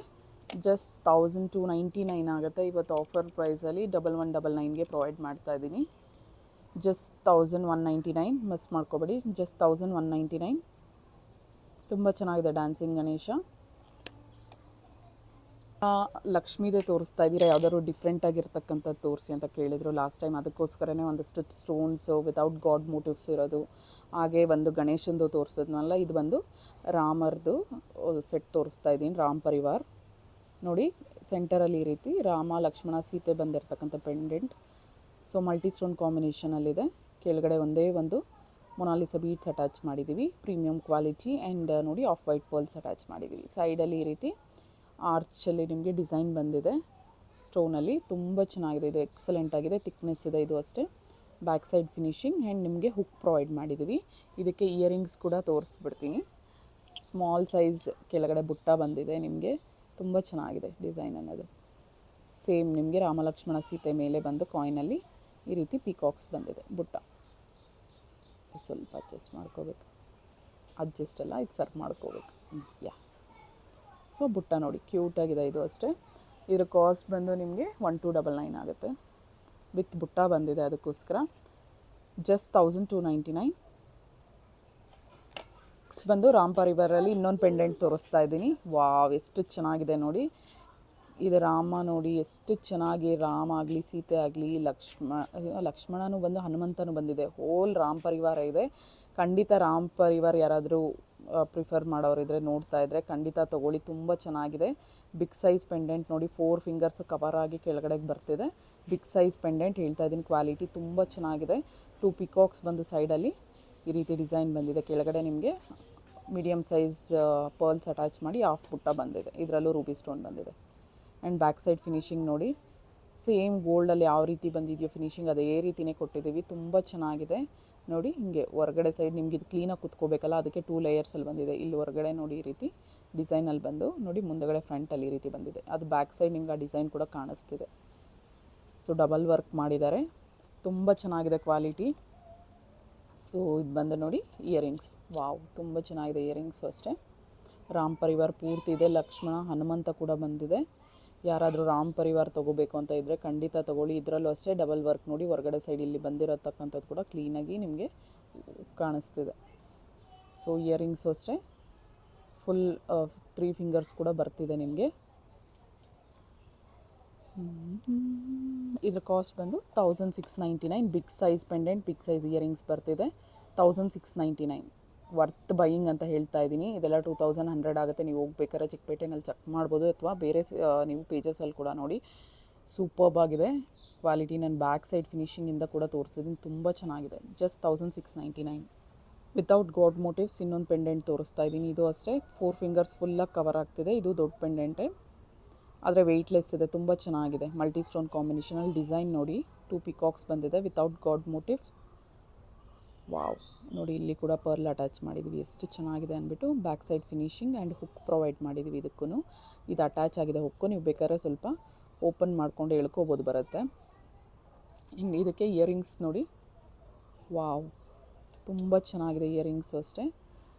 ಜಸ್ಟ್ 1299 ಆಗುತ್ತೆ. ಇವತ್ತು ಆಫರ್ ಪ್ರೈಸಲ್ಲಿ 1199ಗೆ ಪ್ರೊವೈಡ್ ಮಾಡ್ತಾಯಿದ್ದೀನಿ. ಜಸ್ಟ್ 1199, ಮಿಸ್ ಮಾಡ್ಕೋಬೇಡಿ, ಜಸ್ಟ್ 1199. ತುಂಬ ಚೆನ್ನಾಗಿದೆ ಡ್ಯಾನ್ಸಿಂಗ್ ಗಣೇಶ. ಲಕ್ಷ್ಮೀದೇ ತೋರಿಸ್ತಾ ಇದ್ದೀರಾ, ಯಾವುದಾದ್ರು ಡಿಫ್ರೆಂಟಾಗಿರ್ತಕ್ಕಂಥದ್ದು ತೋರಿಸಿ ಅಂತ ಕೇಳಿದರು ಲಾಸ್ಟ್ ಟೈಮ್. ಅದಕ್ಕೋಸ್ಕರನೇ ಒಂದಷ್ಟು ಸ್ಟೋನ್ಸು ವಿತೌಟ್ ಗಾಡ್ ಮೋಟಿವ್ಸ್ ಇರೋದು, ಹಾಗೆ ಒಂದು ಗಣೇಶಂದು ತೋರಿಸಿದ್ನಲ್ಲ, ಇದು ಬಂದು ರಾಮರ್ದು ಸೆಟ್ ತೋರಿಸ್ತಾ ಇದ್ದೀನಿ, ರಾಮ್ ಪರಿವಾರ್. ನೋಡಿ ಸೆಂಟರಲ್ಲಿ ಈ ರೀತಿ ರಾಮ ಲಕ್ಷ್ಮಣ ಸೀತೆ ಬಂದಿರತಕ್ಕಂಥ ಪೆಂಡೆಂಟ್. ಸೊ ಮಲ್ಟಿ ಸ್ಟೋನ್ ಕಾಂಬಿನೇಷನಲ್ಲಿದೆ. ಕೆಳಗಡೆ ಒಂದೇ ಒಂದು ಮೊನಾಲಿಸಾ ಬೀಡ್ಸ್ ಅಟ್ಯಾಚ್ ಮಾಡಿದ್ದೀವಿ, ಪ್ರೀಮಿಯಂ ಕ್ವಾಲಿಟಿ. ಆ್ಯಂಡ್ ನೋಡಿ ಆಫ್ ವೈಟ್ ಪರ್ಲ್ಸ್ ಅಟ್ಯಾಚ್ ಮಾಡಿದ್ದೀವಿ. ಸೈಡಲ್ಲಿ ಈ ರೀತಿ ಆರ್ಚಲ್ಲಿ ನಿಮಗೆ ಡಿಸೈನ್ ಬಂದಿದೆ ಸ್ಟೋನಲ್ಲಿ. ತುಂಬ ಚೆನ್ನಾಗಿದೆ, ಇದು ಎಕ್ಸಲೆಂಟ್ ಆಗಿದೆ, ಥಿಕ್ನೆಸ್ ಇದೆ ಇದು ಅಷ್ಟೇ. ಬ್ಯಾಕ್ ಸೈಡ್ ಫಿನಿಶಿಂಗ್ ಆ್ಯಂಡ್ ನಿಮಗೆ ಹುಕ್ ಪ್ರೊವೈಡ್ ಮಾಡಿದ್ದೀವಿ. ಇದಕ್ಕೆ ಇಯರಿಂಗ್ಸ್ ಕೂಡ ತೋರಿಸ್ಬಿಡ್ತೀನಿ. ಸ್ಮಾಲ್ ಸೈಜ್ ಕೆಳಗಡೆ ಬುಟ್ಟ ಬಂದಿದೆ ನಿಮಗೆ, ತುಂಬ ಚೆನ್ನಾಗಿದೆ ಡಿಸೈನ್ ಅನ್ನೋದು. ಸೇಮ್ ನಿಮಗೆ ರಾಮಲಕ್ಷ್ಮಣ ಸೀತೆ ಮೇಲೆ ಬಂದು ಕಾಯಿನಲ್ಲಿ ಈ ರೀತಿ ಪೀಕಾಕ್ಸ್ ಬಂದಿದೆ ಬುಟ್ಟ. ಸ್ವಲ್ಪ ಅಡ್ಜಸ್ಟ್ ಮಾಡ್ಕೋಬೇಕು, ಅಡ್ಜಸ್ಟ್ ಅಲ್ಲ, ಇದು ಸರ್ವ್ ಮಾಡ್ಕೋಬೇಕು. ಯಾ, ಸೊ ಬುಟ್ಟ ನೋಡಿ ಕ್ಯೂಟಾಗಿದೆ ಇದು ಅಷ್ಟೇ. ಇದರ ಕಾಸ್ಟ್ ಬಂದು ನಿಮಗೆ 1299 ಆಗುತ್ತೆ. ವಿತ್ ಬುಟ್ಟ ಬಂದಿದೆ, ಅದಕ್ಕೋಸ್ಕರ ಜಸ್ಟ್ 1299. ನೆಕ್ಸ್ಟ್ ಬಂದು ರಾಮ್ ಪರಿವಾರಲ್ಲಿ ಇನ್ನೊಂದು ಪೆಂಡೆಂಟ್ ತೋರಿಸ್ತಾ ಇದ್ದೀನಿ. ವಾವ್, ಎಷ್ಟು ಚೆನ್ನಾಗಿದೆ ನೋಡಿ. ಇದು ರಾಮ ನೋಡಿ ಎಷ್ಟು ಚೆನ್ನಾಗಿ, ರಾಮ ಆಗಲಿ ಸೀತೆ ಆಗಲಿ ಲಕ್ಷ್ಮಣನೂ ಬಂದು ಹನುಮಂತನೂ ಬಂದಿದೆ. ಹೋಲ್ ರಾಮ್ ಪರಿವಾರ ಇದೆ. ಖಂಡಿತ ರಾಮ್ ಪರಿವಾರ ಯಾರಾದರೂ ಪ್ರಿಫರ್ ಮಾಡೋರಿದ್ರೆ ನೋಡ್ತಾ ಇದ್ದರೆ ಖಂಡಿತ ತೊಗೊಳ್ಳಿ, ತುಂಬ ಚೆನ್ನಾಗಿದೆ. ಬಿಗ್ ಸೈಜ್ ಪೆಂಡೆಂಟ್ ನೋಡಿ, 4 ಫಿಂಗರ್ಸ್ ಕವರ್ ಆಗಿ ಕೆಳಗಡೆಗೆ ಬರ್ತಿದೆ. ಬಿಗ್ ಸೈಜ್ ಪೆಂಡೆಂಟ್ ಹೇಳ್ತಾ ಇದ್ದೀನಿ, ಕ್ವಾಲಿಟಿ ತುಂಬ ಚೆನ್ನಾಗಿದೆ. 2 ಪಿಕಾಕ್ಸ್ ಬಂದು ಸೈಡಲ್ಲಿ ಈ ರೀತಿ ಡಿಸೈನ್ ಬಂದಿದೆ. ಕೆಳಗಡೆ ನಿಮಗೆ ಮೀಡಿಯಮ್ ಸೈಜ್ ಪರ್ಲ್ಸ್ ಅಟ್ಯಾಚ್ ಮಾಡಿ ಆಫ್ ಬುಟ್ಟ ಬಂದಿದೆ. ಇದರಲ್ಲೂ ರೂಬಿ ಸ್ಟೋನ್ ಬಂದಿದೆ. ಆ್ಯಂಡ್ ಬ್ಯಾಕ್ ಸೈಡ್ ಫಿನಿಶಿಂಗ್ ನೋಡಿ, ಸೇಮ್ ಗೋಲ್ಡಲ್ಲಿ ಯಾವ ರೀತಿ ಬಂದಿದೆಯೋ ಫಿನಿಶಿಂಗ್ ಅದೇ ರೀತಿಯೇ ಕೊಟ್ಟಿದ್ದೀವಿ. ತುಂಬ ಚೆನ್ನಾಗಿದೆ ನೋಡಿ. ಹಿಂಗೆ ಹೊರಗಡೆ ಸೈಡ್ ನಿಮ್ಗೆ ಇದು ಕ್ಲೀನಾಗಿ ಕುತ್ಕೋಬೇಕಲ್ಲ, ಅದಕ್ಕೆ 2 ಲೇಯರ್ಸಲ್ಲಿ ಬಂದಿದೆ. ಇಲ್ಲಿ ಹೊರಗಡೆ ನೋಡಿ ಈ ರೀತಿ ಡಿಸೈನಲ್ಲಿ ಬಂದು ನೋಡಿ, ಮುಂದಗಡೆ ಫ್ರಂಟಲ್ಲಿ ಈ ರೀತಿ ಬಂದಿದೆ. ಅದು ಬ್ಯಾಕ್ ಸೈಡ್ ನಿಮ್ಗೆ ಆ ಡಿಸೈನ್ ಕೂಡ ಕಾಣಿಸ್ತಿದೆ. ಸೊ ಡಬಲ್ ವರ್ಕ್ ಮಾಡಿದ್ದಾರೆ, ತುಂಬ ಚೆನ್ನಾಗಿದೆ ಕ್ವಾಲಿಟಿ. ಸೊ ಇದು ಬಂದು ನೋಡಿ ಇಯರಿಂಗ್ಸ್, ವಾವ್ ತುಂಬ ಚೆನ್ನಾಗಿದೆ ಇಯರಿಂಗ್ಸು ಅಷ್ಟೇ. ರಾಮ್ ಪರಿವಾರ್ ಪೂರ್ತಿ ಇದೆ, ಲಕ್ಷ್ಮಣ ಹನುಮಂತ ಕೂಡ ಬಂದಿದೆ. ಯಾರಾದರೂ ರಾಮ್ ಪರಿವಾರ್ ತೊಗೋಬೇಕು ಅಂತ ಇದ್ದರೆ ಖಂಡಿತ ತೊಗೊಳ್ಳಿ. ಇದರಲ್ಲೂ ಅಷ್ಟೇ ಡಬಲ್ ವರ್ಕ್ ನೋಡಿ, ಹೊರಗಡೆ ಸೈಡ್ ಇಲ್ಲಿ ಬಂದಿರತಕ್ಕಂಥದ್ದು ಕೂಡ ಕ್ಲೀನಾಗಿ ನಿಮಗೆ ಕಾಣಿಸ್ತಿದೆ. ಸೊ ಇಯರಿಂಗ್ಸು ಅಷ್ಟೇ ಫುಲ್ 3 ಫಿಂಗರ್ಸ್ ಕೂಡ ಬರ್ತಿದೆ ನಿಮಗೆ. ಇದರ ಕಾಸ್ಟ್ ಬಂದು 1699. Big size pendant, big size earrings ಬರ್ತಿದೆ. 1699 ವರ್ತ್ ಬೈಯಿಂಗ್ ಅಂತ ಹೇಳ್ತಾ ಇದ್ದೀನಿ. ಇದೆಲ್ಲ 2100 ಆಗುತ್ತೆ. ನೀವು ಹೋಗ್ಬೇಕಾದ್ರೆ ಚಿಕ್ಕಪೇಟೆನಲ್ಲಿ ಚೆಕ್ ಮಾಡ್ಬೋದು, ಅಥವಾ ಬೇರೆ ನೀವು ಪೇಜಸಲ್ಲಿ ಕೂಡ ನೋಡಿ. ಸೂಪರ್ಬ್ ಆಗಿದೆ ಕ್ವಾಲಿಟಿ. ನಾನು ಬ್ಯಾಕ್ ಸೈಡ್ ಫಿನಿಶಿಂಗಿಂದ ಕೂಡ ತೋರಿಸಿದ್ದೀನಿ, ತುಂಬ ಚೆನ್ನಾಗಿದೆ. ಜಸ್ಟ್ 1699. ವಿತೌಟ್ ಗಾಡ್ ಮೋಟಿವ್ಸ್ ಇನ್ನೊಂದು ಪೆಂಡೆಂಟ್ ತೋರಿಸ್ತಾ ಇದ್ದೀನಿ. ಇದು ಅಷ್ಟೇ 4 ಫಿಂಗರ್ಸ್ ಫುಲ್ಲಾಗಿ ಕವರ್ ಆಗ್ತಿದೆ. ಇದು ದೊಡ್ಡ ಪೆಂಡೆಂಟೇ, ಆದರೆ ವೆಯ್ಟ್ಲೆಸ್ ಇದೆ, ತುಂಬ ಚೆನ್ನಾಗಿದೆ. ಮಲ್ಟಿ ಸ್ಟೋನ್ ಕಾಂಬಿನೇಷನಲ್ಲಿ ಡಿಸೈನ್ ನೋಡಿ, 2 ಪಿಕಾಕ್ಸ್ ಬಂದಿದೆ ವಿತೌಟ್ ಗಾಡ್ ಮೋಟಿವ್. ವಾವ್ ನೋಡಿ, ಇಲ್ಲಿ ಕೂಡ ಪರ್ಲ್ ಅಟ್ಯಾಚ್ ಮಾಡಿದ್ದೀವಿ, ಎಷ್ಟು ಚೆನ್ನಾಗಿದೆ ಅಂದ್ಬಿಟ್ಟು. Back side finishing and hook provide ಮಾಡಿದ್ದೀವಿ. ಇದಕ್ಕೂ ಇದು ಅಟ್ಯಾಚ್ ಆಗಿದೆ ಹುಕ್ಕು, ನೀವು ಬೇಕಾದ್ರೆ ಸ್ವಲ್ಪ ಓಪನ್ ಮಾಡಿಕೊಂಡು ಎಳ್ಕೊಬೋದು ಬರುತ್ತೆ. ಇನ್ನು ಇದಕ್ಕೆ ಇಯರಿಂಗ್ಸ್ ನೋಡಿ, ವಾವ್ ತುಂಬ ಚೆನ್ನಾಗಿದೆ ಇಯರಿಂಗ್ಸು ಅಷ್ಟೇ.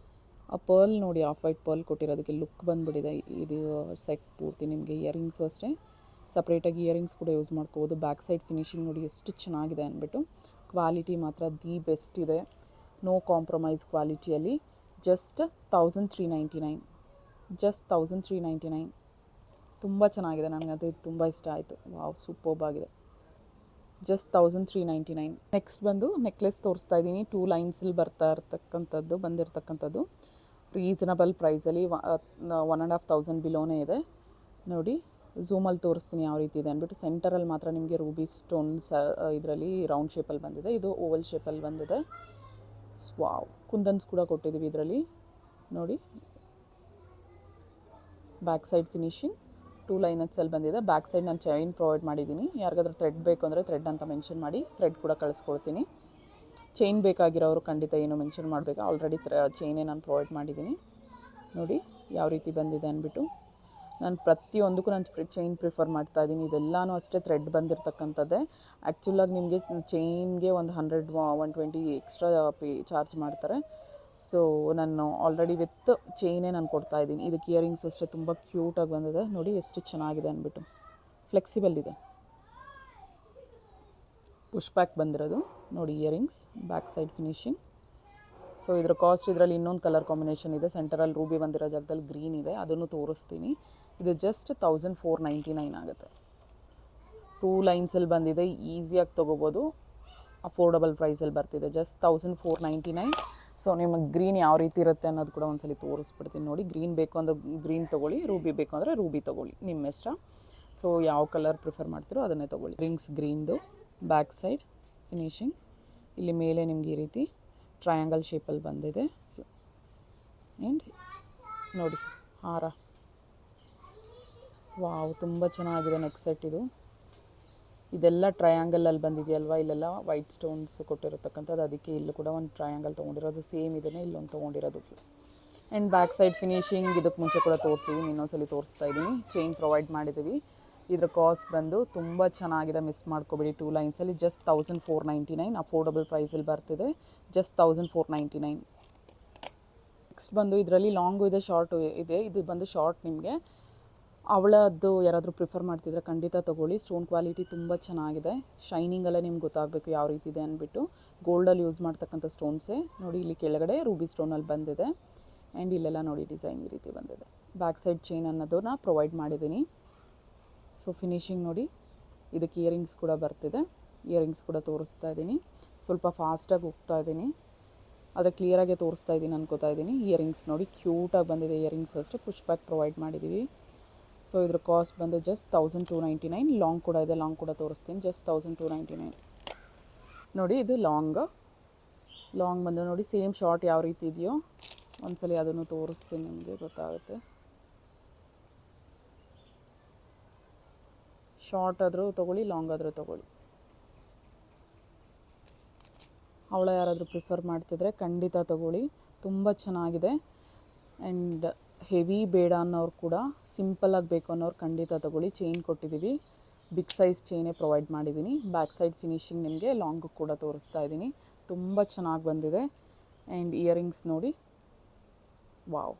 ಆ ಪರ್ಲ್ ನೋಡಿ, ಆಫ್ ವೈಟ್ ಪರ್ಲ್ ಕೊಟ್ಟಿರೋದಕ್ಕೆ ಲುಕ್ ಬಂದುಬಿಟ್ಟಿದೆ ಇದು ಸೆಟ್ ಪೂರ್ತಿ. ನಿಮಗೆ ಇಯರಿಂಗ್ಸು ಅಷ್ಟೇ ಸಪ್ರೇಟಾಗಿ ಇಯರಿಂಗ್ಸ್ ಕೂಡ ಯೂಸ್ ಮಾಡ್ಕೋಬೋದು. ಬ್ಯಾಕ್ ಸೈಡ್ ಫಿನಿಶಿಂಗ್ ನೋಡಿ ಎಷ್ಟು ಚೆನ್ನಾಗಿದೆ ಅಂದ್ಬಿಟ್ಟು. ಕ್ವಾಲಿಟಿ ಮಾತ್ರ ದಿ ಬೆಸ್ಟ್ ಇದೆ, ನೋ ಕಾಂಪ್ರಮೈಸ್ ಕ್ವಾಲಿಟಿಯಲ್ಲಿ. Just 1399, just 1399. ತುಂಬ ಚೆನ್ನಾಗಿದೆ, ನನಗದು ತುಂಬ ಇಷ್ಟ ಆಯಿತು. ವಾವ್ ಸೂಪರ್ಬ್ ಆಗಿದೆ. ಜಸ್ಟ್ 1399. ನೆಕ್ಸ್ಟ್ ಬಂದು ನೆಕ್ಲೆಸ್ ತೋರಿಸ್ತಾ ಇದ್ದೀನಿ. 2 ಲೈನ್ಸಲ್ಲಿ ಬಂದಿರತಕ್ಕಂಥದ್ದು ರೀಸನಬಲ್ ಪ್ರೈಸಲ್ಲಿ 1500 ಬಿಲೋನೇ ಇದೆ ನೋಡಿ. ಝೂಮಲ್ಲಿ ತೋರಿಸ್ತೀನಿ ಯಾವ ರೀತಿ ಇದೆ ಅಂದ್ಬಿಟ್ಟು. ಸೆಂಟರಲ್ಲಿ ಮಾತ್ರ ನಿಮಗೆ ರೂಬಿ ಸ್ಟೋನ್ಸ್ ಇದರಲ್ಲಿ ರೌಂಡ್ ಶೇಪಲ್ಲಿ ಬಂದಿದೆ, ಇದು ಓವಲ್ ಶೇಪಲ್ಲಿ ಬಂದಿದೆ. ವಾವ್, ಕುಂದನ್ಸ್ ಕೂಡ ಕೊಟ್ಟಿದ್ದೀವಿ ಇದರಲ್ಲಿ ನೋಡಿ. ಬ್ಯಾಕ್ ಸೈಡ್ ಫಿನಿಶಿಂಗ್ 2 ಲೈನ್ಸಲ್ಲಿ ಬಂದಿದೆ. ಬ್ಯಾಕ್ ಸೈಡ್ ನಾನು ಚೈನ್ ಪ್ರೊವೈಡ್ ಮಾಡಿದ್ದೀನಿ. ಯಾರಿಗಾದ್ರೂ ಥ್ರೆಡ್ ಬೇಕು ಅಂದರೆ ಥ್ರೆಡ್ ಅಂತ ಮೆನ್ಷನ್ ಮಾಡಿ ಥ್ರೆಡ್ ಕೂಡ ಕಳಿಸ್ಕೊಡ್ತೀನಿ. ಚೈನ್ ಬೇಕಾಗಿರೋರು ಖಂಡಿತ ಏನು ಮೆನ್ಷನ್ ಮಾಡಬೇಕು, ಆಲ್ರೆಡಿ ಚೈನೇ ನಾನು ಪ್ರೊವೈಡ್ ಮಾಡಿದ್ದೀನಿ ನೋಡಿ ಯಾವ ರೀತಿ ಬಂದಿದೆ ಅಂದ್ಬಿಟ್ಟು. ನಾನು ಪ್ರತಿಯೊಂದಕ್ಕೂ ನಾನು ಚೈನ್ ಪ್ರಿಫರ್ ಮಾಡ್ತಾಯಿದ್ದೀನಿ. ಇದೆಲ್ಲನೂ ಅಷ್ಟೇ ಥ್ರೆಡ್ ಬಂದಿರತಕ್ಕಂಥದ್ದೇ. ಆ್ಯಕ್ಚುಲಾಗಿ ನಿಮಗೆ ಚೈನ್ಗೆ ಒಂದು 100-120 ಎಕ್ಸ್ಟ್ರಾ ಚಾರ್ಜ್ ಮಾಡ್ತಾರೆ. ಸೊ ನಾನು ಆಲ್ರೆಡಿ ವಿತ್ ಚೈನೇ ನಾನು ಕೊಡ್ತಾಯಿದ್ದೀನಿ. ಇದಕ್ಕೆ ಇಯರಿಂಗ್ಸ್ ಅಷ್ಟೇ ತುಂಬ ಕ್ಯೂಟಾಗಿ ಬಂದಿದೆ ನೋಡಿ, ಎಷ್ಟು ಚೆನ್ನಾಗಿದೆ ಅಂದ್ಬಿಟ್ಟು. ಫ್ಲೆಕ್ಸಿಬಲ್ ಇದೆ, ಪುಷ್ ಬ್ಯಾಕ್ ಬಂದಿರೋದು ನೋಡಿ earrings back side finishing. So ಇದರ ಕಾಸ್ಟ್ ಇದರಲ್ಲಿ ಇನ್ನೊಂದು ಕಲರ್ ಕಾಂಬಿನೇಷನ್ ಇದೆ, ಸೆಂಟರಲ್ಲಿ ರೂಬಿ ಬಂದಿರೋ ಜಾಗದಲ್ಲಿ ಗ್ರೀನ್ ಇದೆ, ಅದನ್ನು ತೋರಿಸ್ತೀನಿ. ಇದು ಜಸ್ಟ್ 1499 ಆಗುತ್ತೆ. 2 ಲೈನ್ಸಲ್ಲಿ ಬಂದಿದೆ, ಈಸಿಯಾಗಿ ತೊಗೋಬೋದು, ಅಫೋರ್ಡಬಲ್ ಪ್ರೈಸಲ್ಲಿ ಬರ್ತಿದೆ, ಜಸ್ಟ್ 1499. ಸೊ ನಿಮಗೆ ಗ್ರೀನ್ ಯಾವ ರೀತಿ ಇರುತ್ತೆ ಅನ್ನೋದು ಕೂಡ ಒಂದ್ಸಲಿ ತೋರಿಸ್ಬಿಡ್ತೀನಿ ನೋಡಿ. ಗ್ರೀನ್ ಬೇಕು ಅಂದರೆ ಗ್ರೀನ್ ತೊಗೊಳ್ಳಿ, ರೂಬಿ ಬೇಕು ಅಂದರೆ ರೂಬಿ ತೊಗೊಳ್ಳಿ, ನಿಮ್ಮ ಇಷ್ಟ. ಸೊ ಯಾವ ಕಲರ್ ಪ್ರಿಫರ್ ಮಾಡ್ತೀರೋ ಅದನ್ನೇ ತೊಗೊಳ್ಳಿ. ರಿಂಗ್ಸ್ ಗ್ರೀನ್ದು ಬ್ಯಾಕ್ ಸೈಡ್ ಫಿನಿಶಿಂಗ್. ಇಲ್ಲಿ ಮೇಲೆ ನಿಮ್ಗೆ ಈ ರೀತಿ ಟ್ರಯಾಂಗಲ್ ಶೇಪಲ್ಲಿ ಬಂದಿದೆ. ಆ್ಯಂಡ್ ನೋಡಿ ಹಾರ, ವಾವ್ ತುಂಬ ಚೆನ್ನಾಗಿದೆ ನೆಕ್ ಸೆಟ್ ಇದು. ಇದೆಲ್ಲ ಟ್ರಯಾಂಗಲಲ್ಲಿ ಬಂದಿದೆಯಲ್ವ, ಇಲ್ಲೆಲ್ಲ ವೈಟ್ ಸ್ಟೋನ್ಸ್ ಕೊಟ್ಟಿರತಕ್ಕಂಥದ್ದು, ಅದಕ್ಕೆ ಇಲ್ಲೂ ಕೂಡ ಒಂದು ಟ್ರಯಾಂಗಲ್ ತೊಗೊಂಡಿರೋದು, ಸೇಮ್ ಇದನ್ನೇ ಇಲ್ಲೊಂದು ತೊಗೊಂಡಿರೋದು. ಆ್ಯಂಡ್ ಬ್ಯಾಕ್ ಸೈಡ್ ಫಿನಿಶಿಂಗ್ ಇದಕ್ಕೆ ಮುಂಚೆ ಕೂಡ ತೋರಿಸಿದ್ದೀನಿ, ಇನ್ನೊಂದ್ಸಲಿ ತೋರಿಸ್ತಾ ಇದ್ದೀನಿ. ಚೈನ್ ಪ್ರೊವೈಡ್ ಮಾಡಿದ್ದೀವಿ. ಇದರ ಕಾಸ್ಟ್ ಬಂದು ತುಂಬ ಚೆನ್ನಾಗಿದೆ, ಮಿಸ್ ಮಾಡ್ಕೊಬೇಡಿ. 2 ಲೈನ್ಸಲ್ಲಿ ಜಸ್ಟ್ 1499, ಅಫೋರ್ಡಬಲ್ ಪ್ರೈಸಲ್ಲಿ ಬರ್ತಿದೆ, ಜಸ್ಟ್ 1499. ನೆಕ್ಸ್ಟ್ ಬಂದು ಇದರಲ್ಲಿ ಲಾಂಗು ಇದೆ, ಶಾರ್ಟು ಇದೆ. ಇದು ಬಂದು ಶಾರ್ಟ್. ನಿಮಗೆ ಅವಳದ್ದು ಯಾರಾದರೂ ಪ್ರಿಫರ್ ಮಾಡ್ತಿದ್ರೆ ಖಂಡಿತ ತೊಗೊಳ್ಳಿ. ಸ್ಟೋನ್ ಕ್ವಾಲಿಟಿ ತುಂಬ ಚೆನ್ನಾಗಿದೆ, ಶೈನಿಂಗೆಲ್ಲ ನಿಮ್ಗೆ ಗೊತ್ತಾಗಬೇಕು ಯಾವ ರೀತಿ ಇದೆ ಅಂದ್ಬಿಟ್ಟು. ಗೋಲ್ಡಲ್ಲಿ ಯೂಸ್ ಮಾಡ್ತಕ್ಕಂಥ ಸ್ಟೋನ್ಸೇ ನೋಡಿ. ಇಲ್ಲಿ ಕೆಳಗಡೆ ರೂಬಿ ಸ್ಟೋನಲ್ಲಿ ಬಂದಿದೆ, ಆ್ಯಂಡ್ ಇಲ್ಲೆಲ್ಲ ನೋಡಿ ಡಿಸೈನ್ ಈ ರೀತಿ ಬಂದಿದೆ. ಬ್ಯಾಕ್ ಸೈಡ್ ಚೈನ್ ಅನ್ನೋದನ್ನ ಪ್ರೊವೈಡ್ ಮಾಡಿದ್ದೀನಿ. ಸೊ ಫಿನಿಶಿಂಗ್ ನೋಡಿ, ಇದಕ್ಕೆ ಇಯರಿಂಗ್ಸ್ ಕೂಡ ಬರ್ತಿದೆ. ಇಯರಿಂಗ್ಸ್ ಕೂಡ ತೋರಿಸ್ತಾ ಇದ್ದೀನಿ, ಸ್ವಲ್ಪ ಫಾಸ್ಟಾಗಿ ಹೋಗ್ತಾ ಇದ್ದೀನಿ, ಆದರೆ ಕ್ಲಿಯರಾಗೆ ತೋರಿಸ್ತಾ ಇದ್ದೀನಿ ಅನ್ಕೋತಾ ಇದ್ದೀನಿ. ಇಯರಿಂಗ್ಸ್ ನೋಡಿ ಕ್ಯೂಟಾಗಿ ಬಂದಿದೆ, ಇಯರಿಂಗ್ಸ್ ಅಷ್ಟೇ ಪುಷ್ ಬ್ಯಾಕ್ ಪ್ರೊವೈಡ್ ಮಾಡಿದ್ದೀವಿ. ಸೊ ಇದ್ರ ಕಾಸ್ಟ್ ಬಂದು ಜಸ್ಟ್ 1299. ಲಾಂಗ್ ಕೂಡ ಇದೆ, ಲಾಂಗ್ ಕೂಡ ತೋರಿಸ್ತೀನಿ, ಜಸ್ಟ್ 1299. ನೋಡಿ ಇದು ಲಾಂಗ್ ಬಂದು ನೋಡಿ ಸೇಮ್ ಶಾರ್ಟ್ ಯಾವ ರೀತಿ ಇದೆಯೋ ಒಂದ್ಸಲಿ ಅದನ್ನು ತೋರಿಸ್ತೀನಿ, ನಿಮಗೆ ಗೊತ್ತಾಗುತ್ತೆ. ಶಾರ್ಟ್ ಆದರೂ ತೊಗೊಳ್ಳಿ, ಲಾಂಗ್ ಆದರೂ ತೊಗೊಳ್ಳಿ. ಅವಳ ಯಾರಾದರೂ ಪ್ರಿಫರ್ ಮಾಡ್ತಿದ್ರೆ ಖಂಡಿತ ತೊಗೊಳ್ಳಿ, ತುಂಬ ಚೆನ್ನಾಗಿದೆ. ಆ್ಯಂಡ್ ಹೆವಿ ಬೇಡ ಅನ್ನೋರು ಕೂಡ, ಸಿಂಪಲಾಗಿ ಬೇಕು ಅನ್ನೋರು ಖಂಡಿತ ತೊಗೊಳ್ಳಿ. ಚೈನ್ ಕೊಟ್ಟಿದ್ದೀವಿ, ಬಿಗ್ ಸೈಜ್ ಚೈನೇ ಪ್ರೊವೈಡ್ ಮಾಡಿದ್ದೀನಿ. ಬ್ಯಾಕ್ ಸೈಡ್ ಫಿನಿಶಿಂಗ್ ನಿಮಗೆ ಲಾಂಗು ಕೂಡ ತೋರಿಸ್ತಾ ಇದ್ದೀನಿ, ತುಂಬ ಚೆನ್ನಾಗಿ ಬಂದಿದೆ. ಆ್ಯಂಡ್ ಇಯರಿಂಗ್ಸ್ ನೋಡಿ, ವಾವ್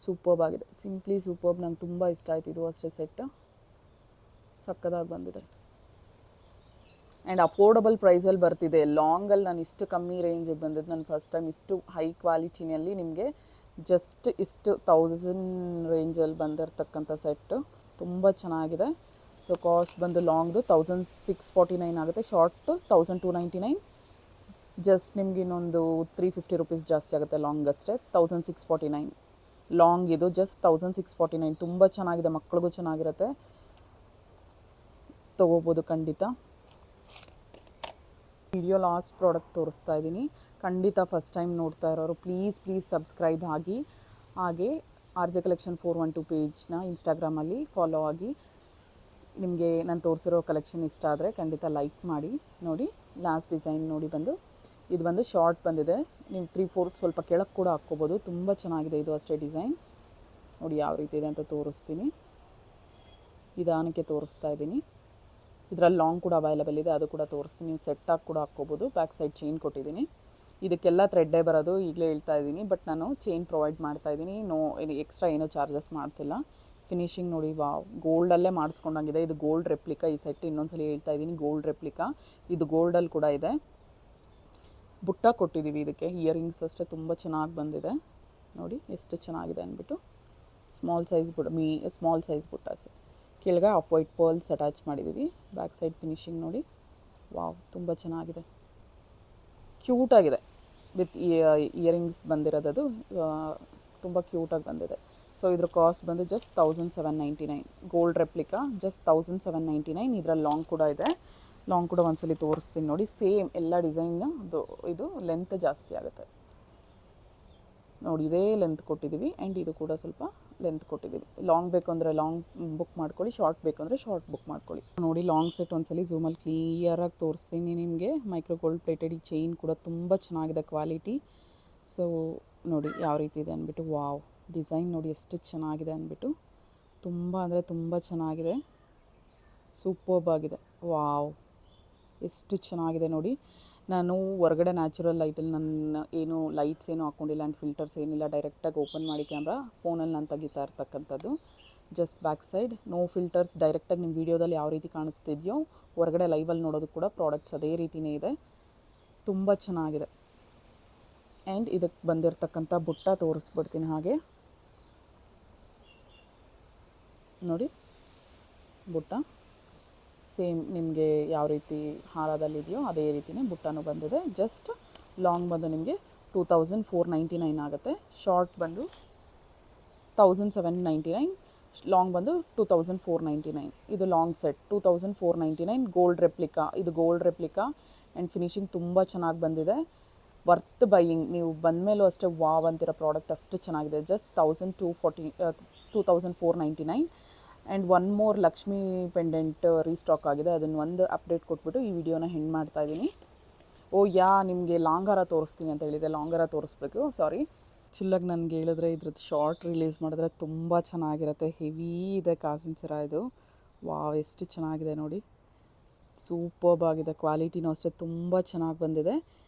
ಸೂಪರ್ಬ್ ಆಗಿದೆ, ಸಿಂಪ್ಲಿ ಸೂಪರ್ಬ್. ನಂಗೆ ತುಂಬ ಇಷ್ಟ ಆಯ್ತು, ಇದು ಅಷ್ಟೇ ಸೆಟ್ ಸಕ್ಕದಾಗಿ ಬಂದಿದೆ. ಆ್ಯಂಡ್ ಅಫೋರ್ಡಬಲ್ ಪ್ರೈಸಲ್ಲಿ ಬರ್ತಿದೆ. ಲಾಂಗಲ್ಲಿ ನಾನು ಇಷ್ಟು ಕಮ್ಮಿ ರೇಂಜಿಗೆ ಬಂದಿದ್ದು ನಾನು ಫಸ್ಟ್ ಟೈಮ್. ಇಷ್ಟು ಹೈ ಕ್ವಾಲಿಟಿನಲ್ಲಿ ನಿಮಗೆ ಜಸ್ಟ್ ಇಷ್ಟು 1000 ರೇಂಜಲ್ಲಿ ಬಂದಿರತಕ್ಕಂಥ ಸೆಟ್ಟು ತುಂಬ ಚೆನ್ನಾಗಿದೆ. ಸೊ ಕಾಸ್ಟ್ ಬಂದು ಲಾಂಗ್ದು 1649 ಆಗುತ್ತೆ, ಶಾರ್ಟು 1299. ಜಸ್ಟ್ ನಿಮ್ಗೆ ಇನ್ನೊಂದು 350 ರುಪೀಸ್ ಜಾಸ್ತಿ ಆಗುತ್ತೆ ಲಾಂಗ್ ಅಷ್ಟೇ. 1649 ಲಾಂಗ್ ಇದು, ಜಸ್ಟ್ 1649. ತುಂಬ ಚೆನ್ನಾಗಿದೆ, ಮಕ್ಳಿಗೂ ಚೆನ್ನಾಗಿರುತ್ತೆ, ತೊಗೋಬೋದು ಖಂಡಿತ. ವಿಡಿಯೋ ಲಾಸ್ಟ್ ಪ್ರಾಡಕ್ಟ್ ತೋರಿಸ್ತಾ ಇದ್ದೀನಿ, ಖಂಡಿತ ಫಸ್ಟ್ ಟೈಮ್ ನೋಡ್ತಾ ಇರೋರು ಪ್ಲೀಸ್ ಸಬ್ಸ್ಕ್ರೈಬ್ ಆಗಿ, ಹಾಗೆ RJ Collection 412 ಪೇಜ್ನ ಇನ್ಸ್ಟಾಗ್ರಾಮಲ್ಲಿ ಫಾಲೋ ಆಗಿ. ನಿಮಗೆ ನಾನು ತೋರಿಸಿರೋ ಕಲೆಕ್ಷನ್ ಇಷ್ಟ ಆದರೆ ಖಂಡಿತ ಲೈಕ್ ಮಾಡಿ. ನೋಡಿ ಲಾಸ್ಟ್ ಡಿಸೈನ್ ನೋಡಿ, ಇದು ಬಂದು ಶಾರ್ಟ್ ಬಂದಿದೆ, ನೀವು 3/4 ಸ್ವಲ್ಪ ಕೆಳಗೆ ಕೂಡ ಹಾಕ್ಕೋಬೋದು, ತುಂಬ ಚೆನ್ನಾಗಿದೆ ಇದು ಅಷ್ಟೇ ಡಿಸೈನ್. ನೋಡಿ ಯಾವ ರೀತಿ ಇದೆ ಅಂತ ತೋರಿಸ್ತೀನಿ, ನಿಧಾನಕ್ಕೆ ತೋರಿಸ್ತಾ ಇದ್ದೀನಿ. ಇದರಲ್ಲಿ ಲಾಂಗ್ ಕೂಡ ಅವೈಲೇಬಲ್ ಇದೆ, ಅದು ಕೂಡ ತೋರಿಸ್ತೀನಿ, ನೀವು ಸೆಟ್ಟಾಗಿ ಕೂಡ ಹಾಕ್ಕೋಬೋದು. ಬ್ಯಾಕ್ ಸೈಡ್ ಚೈನ್ ಕೊಟ್ಟಿದ್ದೀನಿ, ಇದಕ್ಕೆಲ್ಲ ಥ್ರೆಡ್ಡೇ ಬರೋದು, ಈಗಲೇ ಹೇಳ್ತಾ ಇದ್ದೀನಿ. ಬಟ್ ನಾನು ಚೈನ್ ಪ್ರೊವೈಡ್ ಮಾಡ್ತಾ ಇದ್ದೀನಿ, ಎಕ್ಸ್ಟ್ರಾ ಏನೋ ಚಾರ್ಜಸ್ ಮಾಡ್ತಿಲ್ಲ. ಫಿನಿಶಿಂಗ್ ನೋಡಿ, ವಾವ್ ಗೋಲ್ಡಲ್ಲೇ ಮಾಡಿಸ್ಕೊಂಡಂಗಿದೆ. ಇದು ಗೋಲ್ಡ್ ರೆಪ್ಲಿಕಾ ಈ ಸೆಟ್, ಇನ್ನೊಂದ್ಸಲಿ ಹೇಳ್ತಾ ಇದ್ದೀನಿ, ಗೋಲ್ಡ್ ರೆಪ್ಲಿಕಾ. ಇದು ಗೋಲ್ಡಲ್ಲಿ ಕೂಡ ಇದೆ. ಬುಟ್ಟ ಕೊಟ್ಟಿದ್ದೀವಿ ಇದಕ್ಕೆ, ಇಯರಿಂಗ್ಸ್ ಅಷ್ಟೇ ತುಂಬ ಚೆನ್ನಾಗಿ ಬಂದಿದೆ. ನೋಡಿ ಎಷ್ಟು ಚೆನ್ನಾಗಿದೆ ಅಂದ್ಬಿಟ್ಟು. ಸ್ಮಾಲ್ ಸೈಜ್ ಬುಟ್ಟಾಸ್, ಕೆಳಗೆ ಆಫ್ ವೈಟ್ ಪರ್ಲ್ಸ್ ಅಟ್ಯಾಚ್ ಮಾಡಿದ್ದೀವಿ. ಬ್ಯಾಕ್ ಸೈಡ್ ಫಿನಿಶಿಂಗ್ ನೋಡಿ, ವಾವ್ ತುಂಬ ಚೆನ್ನಾಗಿದೆ, ಕ್ಯೂಟಾಗಿದೆ. ವಿತ್ ಇಯರಿಂಗ್ಸ್ ಬಂದಿರೋದು ತುಂಬ ಕ್ಯೂಟಾಗಿ ಬಂದಿದೆ. ಸೊ ಇದ್ರ ಕಾಸ್ಟ್ ಬಂದು ಜಸ್ಟ್ 1799. Gold replica just 1799. ಇದರಲ್ಲಿ ಲಾಂಗ್ ಕೂಡ ಇದೆ, ಲಾಂಗ್ ಕೂಡ ಒಂದ್ಸಲಿ ತೋರಿಸ್ತೀನಿ ನೋಡಿ. ಸೇಮ್ ಎಲ್ಲ ಡಿಸೈನ್ನ ಇದು ಲೆಂತ್ ಜಾಸ್ತಿ ಆಗುತ್ತೆ ನೋಡಿ, ಇದೇ ಲೆಂತ್ ಕೊಟ್ಟಿದ್ದೀವಿ. ಆ್ಯಂಡ್ ಇದು ಕೂಡ ಸ್ವಲ್ಪ ಲೆಂತ್ ಕೊಟ್ಟಿದ್ದೀವಿ. ಲಾಂಗ್ ಬೇಕು ಅಂದರೆ ಲಾಂಗ್ ಬುಕ್ ಮಾಡ್ಕೊಳ್ಳಿ, ಶಾರ್ಟ್ ಬೇಕು ಅಂದರೆ ಶಾರ್ಟ್ ಬುಕ್ ಮಾಡ್ಕೊಳ್ಳಿ. ನೋಡಿ ಲಾಂಗ್ ಸೆಟ್ ಒಂದ್ಸಲಿ ಝೂಮಲ್ಲಿ ಕ್ಲಿಯರಾಗಿ ತೋರಿಸ್ತೀನಿ ನಿಮಗೆ. ಮೈಕ್ರೋ ಗೋಲ್ಡ್ ಪ್ಲೇಟೆಡ್, ಈ ಚೈನ್ ಕೂಡ ತುಂಬ ಚೆನ್ನಾಗಿದೆ ಕ್ವಾಲಿಟಿ. ಸೊ ನೋಡಿ ಯಾವ ರೀತಿ ಇದೆ ಅಂದ್ಬಿಟ್ಟು, ವಾವ್ ಡಿಸೈನ್ ನೋಡಿ ಎಷ್ಟು ಚೆನ್ನಾಗಿದೆ ಅಂದ್ಬಿಟ್ಟು, ತುಂಬ ಅಂದರೆ ತುಂಬ ಚೆನ್ನಾಗಿದೆ, ಸೂಪರ್ಬ್ ಆಗಿದೆ. ವಾವ್ ಎಷ್ಟು ಚೆನ್ನಾಗಿದೆ ನೋಡಿ. ನಾನು ಹೊರಗಡೆ ನ್ಯಾಚುರಲ್ ಲೈಟಲ್ಲಿ ನನ್ನ ಏನು ಲೈಟ್ಸ್ ಏನೂ ಹಾಕ್ಕೊಂಡಿಲ್ಲ ಆ್ಯಂಡ್ ಫಿಲ್ಟರ್ಸ್ ಏನಿಲ್ಲ, ಡೈರೆಕ್ಟಾಗಿ ಓಪನ್ ಮಾಡಿ ಕ್ಯಾಮ್ರಾ ಫೋನಲ್ಲಿ ನಾನು ತೆಗಿತಾ ಇರ್ತಕ್ಕಂಥದ್ದು. Just back side, no filters, ಡೈರೆಕ್ಟಾಗಿ ನಿಮ್ಮ ವೀಡಿಯೋದಲ್ಲಿ ಯಾವ ರೀತಿ ಕಾಣಿಸ್ತಿದೆಯೋ ಹೊರಗಡೆ ಲೈವಲ್ಲಿ ನೋಡೋದು ಕೂಡ ಪ್ರಾಡಕ್ಟ್ಸ್ ಅದೇ ರೀತಿಯೇ ಇದೆ. ತುಂಬ ಚೆನ್ನಾಗಿದೆ. ಆ್ಯಂಡ್ ಇದಕ್ಕೆ ಬಂದಿರತಕ್ಕಂಥ ಬುಟ್ಟ ತೋರಿಸ್ಬಿಡ್ತೀನಿ. ಹಾಗೆ ನೋಡಿ, ಬುಟ್ಟ ಸೇಮ್ ನಿಮಗೆ ಯಾವ ರೀತಿ ಹಾರದಲ್ಲಿದೆಯೋ ಅದೇ ರೀತಿಯೇ ಬುಟ್ಟನೂ ಬಂದಿದೆ. ಜಸ್ಟ್ ಲಾಂಗ್ ಬಂದು ನಿಮಗೆ 2499 ಆಗುತ್ತೆ. ಶಾರ್ಟ್ ಬಂದು 1799, ಲಾಂಗ್ ಬಂದು 2499. ಇದು ಲಾಂಗ್ ಸೆಟ್ 2499. ಗೋಲ್ಡ್ ರೆಪ್ಲಿಕಾ, ಇದು ಗೋಲ್ಡ್ ರೆಪ್ಲಿಕಾ ಆ್ಯಂಡ್ ಫಿನಿಶಿಂಗ್ ತುಂಬ ಚೆನ್ನಾಗಿ ಬಂದಿದೆ. ವರ್ತ್ ಬೈಯಿಂಗ್, ನೀವು ಬಂದಮೇಲೂ ಅಷ್ಟೇ ವಾವ್ ಅಂತಿರೋ ಪ್ರಾಡಕ್ಟ್ ಅಷ್ಟು ಚೆನ್ನಾಗಿದೆ. Just 2499. And one more Lakshmi pendant restock ಆಗಿದೆ. ಅದನ್ನು ಒಂದು ಅಪ್ಡೇಟ್ ಕೊಟ್ಬಿಟ್ಟು ಈ ವಿಡಿಯೋನ ಹೆಂಡ್ ಮಾಡ್ತಾಯಿದ್ದೀನಿ. ನಿಮಗೆ ಲಾಂಗ್ ಹಾರ ತೋರಿಸ್ತೀನಿ ಅಂತ ಹೇಳಿದೆ, ಲಾಂಗ್ ಹಾರ ತೋರಿಸ್ಬೇಕು, ಸಾರಿ. ಚಿಲ್ಲಾಗಿ ನನಗೆ ಹೇಳಿದ್ರೆ ಇದ್ರದ್ದು ಶಾರ್ಟ್ ರಿಲೀಸ್ ಮಾಡಿದ್ರೆ ತುಂಬ ಚೆನ್ನಾಗಿರುತ್ತೆ. ಹೆವಿ ಇದೆ ಕಾಸಿನ ಸರ ಇದು. ವಾವ್, ಎಷ್ಟು ಚೆನ್ನಾಗಿದೆ ನೋಡಿ, ಸೂಪರ್ಬ್ ಆಗಿದೆ. ಕ್ವಾಲಿಟಿನೂ ಅಷ್ಟೇ ತುಂಬ ಚೆನ್ನಾಗಿ ಬಂದಿದೆ.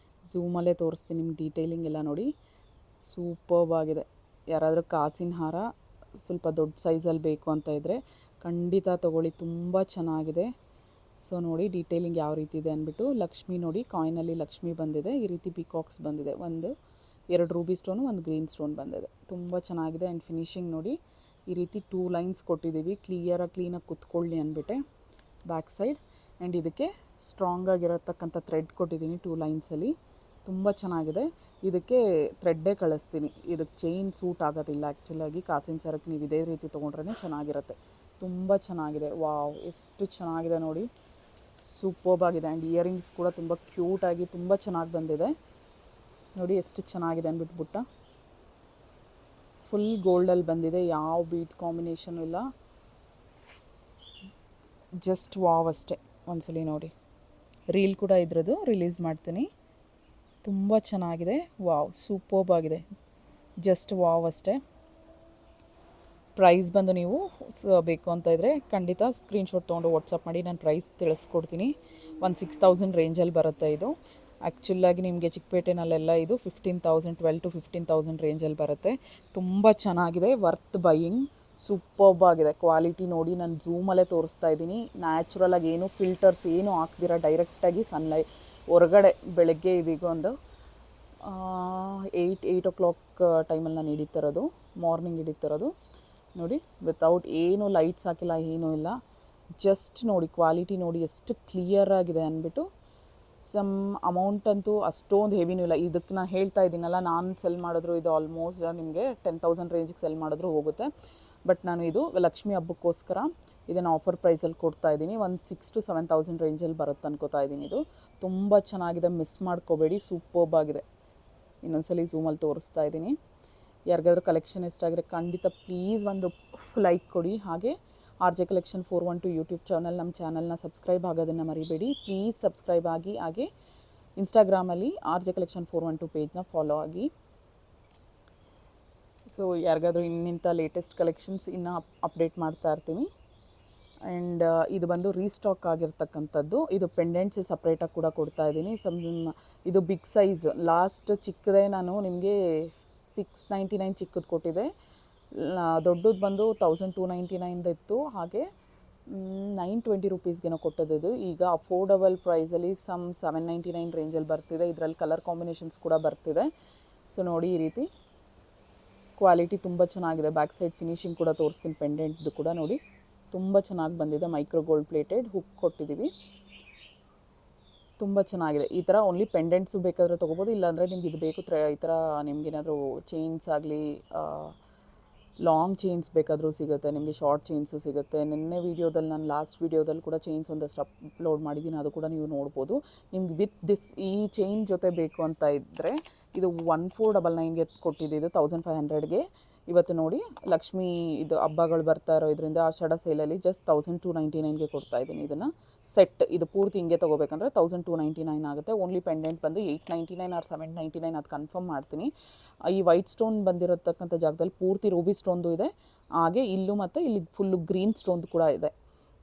ಝೂಮಲ್ಲೇ ತೋರಿಸ್ತೀನಿ ನಿಮ್ಗೆ ಡೀಟೇಲಿಂಗ್ ಎಲ್ಲ ನೋಡಿ. ಸೂಪರ್ಬ್ ಆಗಿದೆ. ಯಾರಾದರೂ ಕಾಸಿನ ಹಾರ ಸ್ವಲ್ಪ ದೊಡ್ಡ ಸೈಜಲ್ಲಿ ಬೇಕು ಅಂತ ಇದ್ದರೆ ಖಂಡಿತ ತೊಗೊಳ್ಳಿ, ತುಂಬ ಚೆನ್ನಾಗಿದೆ. ಸೊ ನೋಡಿ ಡೀಟೇಲಿಂಗ್ ಯಾವ ರೀತಿ ಇದೆ ಅಂದ್ಬಿಟ್ಟು. ಲಕ್ಷ್ಮಿ ನೋಡಿ, ಕಾಯಿನಲ್ಲಿ ಲಕ್ಷ್ಮಿ ಬಂದಿದೆ. ಈ ರೀತಿ ಪಿಕಾಕ್ಸ್ ಬಂದಿದೆ. 2 ರೂಬಿ ಸ್ಟೋನು, 1 ಗ್ರೀನ್ ಸ್ಟೋನ್ ಬಂದಿದೆ. ತುಂಬ ಚೆನ್ನಾಗಿದೆ. ಆ್ಯಂಡ್ ಫಿನಿಶಿಂಗ್ ನೋಡಿ, ಈ ರೀತಿ 2 ಲೈನ್ಸ್ ಕೊಟ್ಟಿದ್ದೀವಿ, ಕ್ಲೀನಾಗಿ ಕುತ್ಕೊಳ್ಳಿ ಅಂದ್ಬಿಟ್ಟೆ ಬ್ಯಾಕ್ ಸೈಡ್. ಆ್ಯಂಡ್ ಇದಕ್ಕೆ ಸ್ಟ್ರಾಂಗಾಗಿರತಕ್ಕಂಥ ಥ್ರೆಡ್ ಕೊಟ್ಟಿದ್ದೀನಿ 2 ಲೈನ್ಸಲ್ಲಿ. ತುಂಬ ಚೆನ್ನಾಗಿದೆ. ಇದಕ್ಕೆ ಥ್ರೆಡ್ಡೇ ಕಳಿಸ್ತೀನಿ. ಇದಕ್ಕೆ ಚೈನ್ ಸೂಟ್ ಆಗೋದಿಲ್ಲ ಆ್ಯಕ್ಚುಲಾಗಿ. ಕಾಸಿನ ಸರಕ್ಕೆ ನೀವು ಇದೇ ರೀತಿ ತೊಗೊಂಡ್ರೆ ಚೆನ್ನಾಗಿರುತ್ತೆ. ತುಂಬ ಚೆನ್ನಾಗಿದೆ. ವಾವ್, ಎಷ್ಟು ಚೆನ್ನಾಗಿದೆ ನೋಡಿ, ಸೂಪರ್ಬ್ ಆಗಿದೆ. ಆ್ಯಂಡ್ ಇಯರಿಂಗ್ಸ್ ಕೂಡ ತುಂಬ ಕ್ಯೂಟಾಗಿ ತುಂಬ ಚೆನ್ನಾಗಿ ಬಂದಿದೆ ನೋಡಿ, ಎಷ್ಟು ಚೆನ್ನಾಗಿದೆ ಅಂದ್ಬಿಟ್ಟು. ಬುಟ್ಟ ಫುಲ್ ಗೋಲ್ಡಲ್ಲಿ ಬಂದಿದೆ, ಯಾವ ಬೀಡ್ಸ್ ಕಾಂಬಿನೇಷನ್ ಇಲ್ಲ, ಜಸ್ಟ್ ವಾವ್ ಅಷ್ಟೇ. ಒಂದ್ಸಲಿ ನೋಡಿ, ರೀಲ್ ಕೂಡ ಇದ್ರದ್ದು ರಿಲೀಸ್ ಮಾಡ್ತೀನಿ. ತುಂಬ ಚೆನ್ನಾಗಿದೆ. ವಾವ್, ಸೂಪರ್ಬ್ ಆಗಿದೆ. ಜಸ್ಟ್ ವಾವ್ ಅಷ್ಟೇ. ಪ್ರೈಸ್ ಬಂದು ನೀವು ಬೇಕು ಅಂತ ಇದ್ದರೆ ಖಂಡಿತ ಸ್ಕ್ರೀನ್ಶಾಟ್ ತೊಗೊಂಡು ವಾಟ್ಸಪ್ ಮಾಡಿ, ನಾನು ಪ್ರೈಸ್ ತಿಳಿಸ್ಕೊಡ್ತೀನಿ. 6000 ರೇಂಜಲ್ಲಿ ಬರುತ್ತೆ ಇದು. ಆ್ಯಕ್ಚುಲಾಗಿ ನಿಮಗೆ ಚಿಕ್ಕಪೇಟೆನಲ್ಲೆಲ್ಲ ಇದು 12,000 to 15,000 ರೇಂಜಲ್ಲಿ ಬರುತ್ತೆ. ತುಂಬ ಚೆನ್ನಾಗಿದೆ, ವರ್ತ್ ಬೈಯಿಂಗ್, ಸೂಪರ್ಬ್ ಆಗಿದೆ. ಕ್ವಾಲಿಟಿ ನೋಡಿ, ನಾನು ಝೂಮಲ್ಲೇ ತೋರಿಸ್ತಾ ಇದ್ದೀನಿ. ನ್ಯಾಚುರಲಾಗಿ ಏನು ಫಿಲ್ಟರ್ಸ್ ಏನು ಹಾಕ್ದಿರ ಡೈರೆಕ್ಟಾಗಿ ಸನ್ಲೈಟ್ ಹೊರಗಡೆ ಬೆಳಗ್ಗೆ ಇದೀಗ ಒಂದು 8 o'clock ಟೈಮಲ್ಲಿ ನಾನು ಹಿಡಿತಿರೋದು, ಮಾರ್ನಿಂಗ್ ಹಿಡಿತಿರೋದು ನೋಡಿ. ವಿತೌಟ್ ಏನು ಲೈಟ್ಸ್ ಹಾಕಿಲ್ಲ, ಏನೂ ಇಲ್ಲ. ಜಸ್ಟ್ ನೋಡಿ ಕ್ವಾಲಿಟಿ ನೋಡಿ ಎಷ್ಟು ಕ್ಲಿಯರ್ ಆಗಿದೆ ಅಂದ್ಬಿಟ್ಟು. ಸಮ್ ಅಮೌಂಟ್ ಅಂತೂ ಅಷ್ಟೊಂದು ಹೆವಿನೂ ಇಲ್ಲ. ಇದಕ್ಕೆ ನಾನು ಹೇಳ್ತಾ ಇದ್ದೀನಲ್ಲ, ನಾನು ಸೆಲ್ ಮಾಡಿದ್ರು ಇದು ಆಲ್ಮೋಸ್ಟ್ ನಿಮಗೆ 10,000 ರೇಂಜಿಗೆ ಸೆಲ್ ಮಾಡಿದ್ರು ಹೋಗುತ್ತೆ. ಬಟ್ ನಾನು ಇದು ಲಕ್ಷ್ಮಿ ಹಬ್ಬಕ್ಕೋಸ್ಕರ ಇದನ್ನು ಆಫರ್ ಪ್ರೈಸಲ್ಲಿ ಕೊಡ್ತಾ ಇದ್ದೀನಿ. 6,000 to 7,000 ರೇಂಜಲ್ಲಿ ಬರುತ್ತೆ ಅನ್ಕೋತಾ ಇದ್ದೀನಿ. ಇದು ತುಂಬ ಚೆನ್ನಾಗಿದೆ, ಮಿಸ್ ಮಾಡ್ಕೋಬೇಡಿ, ಸೂಪರ್ಬ್ ಆಗಿದೆ. ಇನ್ನೊಂದ್ಸಲಿ ಝೂಮಲ್ಲಿ ತೋರಿಸ್ತಾ ಇದ್ದೀನಿ. ಯಾರಿಗಾದ್ರೂ ಕಲೆಕ್ಷನ್ ಇಷ್ಟ ಆಗಿದ್ರೆ ಖಂಡಿತ ಪ್ಲೀಸ್ ಒಂದು ಲೈಕ್ ಕೊಡಿ. ಹಾಗೆ RJ Collection 412 ಯೂಟ್ಯೂಬ್ ಚಾನಲ್, ನಮ್ಮ ಚಾನಲ್ನ ಸಬ್ಸ್ಕ್ರೈಬ್ ಆಗೋದನ್ನು ಮರಿಬೇಡಿ. ಪ್ಲೀಸ್ ಸಬ್ಸ್ಕ್ರೈಬ್ ಆಗಿ. ಹಾಗೆ ಇನ್ಸ್ಟಾಗ್ರಾಮಲ್ಲಿ RJ Collection 412 ಪೇಜ್ನ ಫಾಲೋ ಆಗಿ. ಸೊ ಯಾರಿಗಾದ್ರೂ ಇನ್ನಿಂಥ ಲೇಟೆಸ್ಟ್ ಕಲೆಕ್ಷನ್ಸ್ ಇನ್ನೂ ಅಪ್ಡೇಟ್ ಮಾಡ್ತಾ ಇರ್ತೀನಿ. ಆ್ಯಂಡ್ ಇದು ಬಂದು ರೀಸ್ಟಾಕ್ ಆಗಿರ್ತಕ್ಕಂಥದ್ದು. ಇದು ಪೆಂಡೆಂಟ್ಸ್ ಸಪ್ರೇಟಾಗಿ ಕೂಡ ಕೊಡ್ತಾ ಇದ್ದೀನಿ. ಇದು ಬಿಗ್ ಸೈಜ್, ಲಾಸ್ಟ್ ಚಿಕ್ಕದೇ ನಾನು ನಿಮಗೆ 699 ಚಿಕ್ಕದು ಕೊಟ್ಟಿದೆ. ದೊಡ್ಡದು ಬಂದು 1299 ಇತ್ತು. ಹಾಗೆ 920 ರೂಪೀಸ್ಗೇನೋ ಕೊಟ್ಟದ್ದು. ಈಗ ಅಫೋರ್ಡಬಲ್ ಪ್ರೈಸಲ್ಲಿ 799 ರೇಂಜಲ್ಲಿ ಬರ್ತಿದೆ. ಇದರಲ್ಲಿ ಕಲರ್ ಕಾಂಬಿನೇಷನ್ಸ್ ಕೂಡ ಬರ್ತಿದೆ. ಸೊ ನೋಡಿ, ಈ ರೀತಿ ಕ್ವಾಲಿಟಿ ತುಂಬ ಚೆನ್ನಾಗಿದೆ. ಬ್ಯಾಕ್ ಸೈಡ್ ಫಿನಿಶಿಂಗ್ ಕೂಡ ತೋರಿಸ್ತೀನಿ. ಪೆಂಡೆಂಟ್ದು ಕೂಡ ನೋಡಿ, ತುಂಬ ಚೆನ್ನಾಗಿ ಬಂದಿದೆ. ಮೈಕ್ರೋ ಗೋಲ್ಡ್ ಪ್ಲೇಟೆಡ್ ಹುಕ್ ಕೊಟ್ಟಿದ್ದೀವಿ, ತುಂಬ ಚೆನ್ನಾಗಿದೆ. ಈ ಥರ ಓನ್ಲಿ ಪೆಂಡೆಂಟ್ಸು ಬೇಕಾದರೆ ತೊಗೋಬೋದು, ಇಲ್ಲಾಂದರೆ ನಿಮ್ಗೆ ಇದು ಬೇಕು ಈ ಥರ ನಿಮಗೇನಾದರೂ ಚೈನ್ಸ್ ಆಗಲಿ, ಲಾಂಗ್ ಚೈನ್ಸ್ ಬೇಕಾದರೂ ಸಿಗುತ್ತೆ ನಿಮಗೆ, ಶಾರ್ಟ್ ಚೈನ್ಸು ಸಿಗುತ್ತೆ. ನಿನ್ನೆ ವೀಡಿಯೋದಲ್ಲಿ, ನಾನು ಲಾಸ್ಟ್ ವೀಡಿಯೋದಲ್ಲಿ ಕೂಡ ಚೈನ್ಸ್ ಒಂದಷ್ಟು ಅಪ್ಲೋಡ್ ಮಾಡಿದ್ದೀನಿ, ಅದು ಕೂಡ ನೀವು ನೋಡ್ಬೋದು. ನಿಮ್ಗೆ ವಿತ್ ಈ ಚೈನ್ ಜೊತೆ ಬೇಕು ಅಂತ ಇದ್ದರೆ ಇದು 1499ಗೆ ಕೊಟ್ಟಿದ್ದು, 1500ಗೆ. ಇವತ್ತು ನೋಡಿ ಲಕ್ಷ್ಮಿ ಇದು ಹಬ್ಬಗಳು ಬರ್ತಾ ಇರೋ ಇದರಿಂದ ಆಷಾಢ ಸೇಲಲ್ಲಿ ಜಸ್ಟ್ 1299ಗೆ ಕೊಡ್ತಾ ಇದ್ದೀನಿ ಇದನ್ನು. ಸೆಟ್ ಇದು ಪೂರ್ತಿ ಹಿಂಗೆ ತೊಗೋಬೇಕಂದ್ರೆ 1299 ಆಗುತ್ತೆ. ಓನ್ಲಿ ಪೆಂಡೆಂಟ್ ಬಂದು 899 or 799, ಅದು ಕನ್ಫರ್ಮ್ ಮಾಡ್ತೀನಿ. ಈ ವೈಟ್ ಸ್ಟೋನ್ ಬಂದಿರತಕ್ಕಂಥ ಜಾಗದಲ್ಲಿ ಪೂರ್ತಿ ರೂಬಿ ಸ್ಟೋನ್ದು ಇದೆ. ಹಾಗೆ ಇಲ್ಲೂ ಮತ್ತು ಇಲ್ಲಿ ಫುಲ್ಲು ಗ್ರೀನ್ ಸ್ಟೋನ್ದು ಕೂಡ ಇದೆ.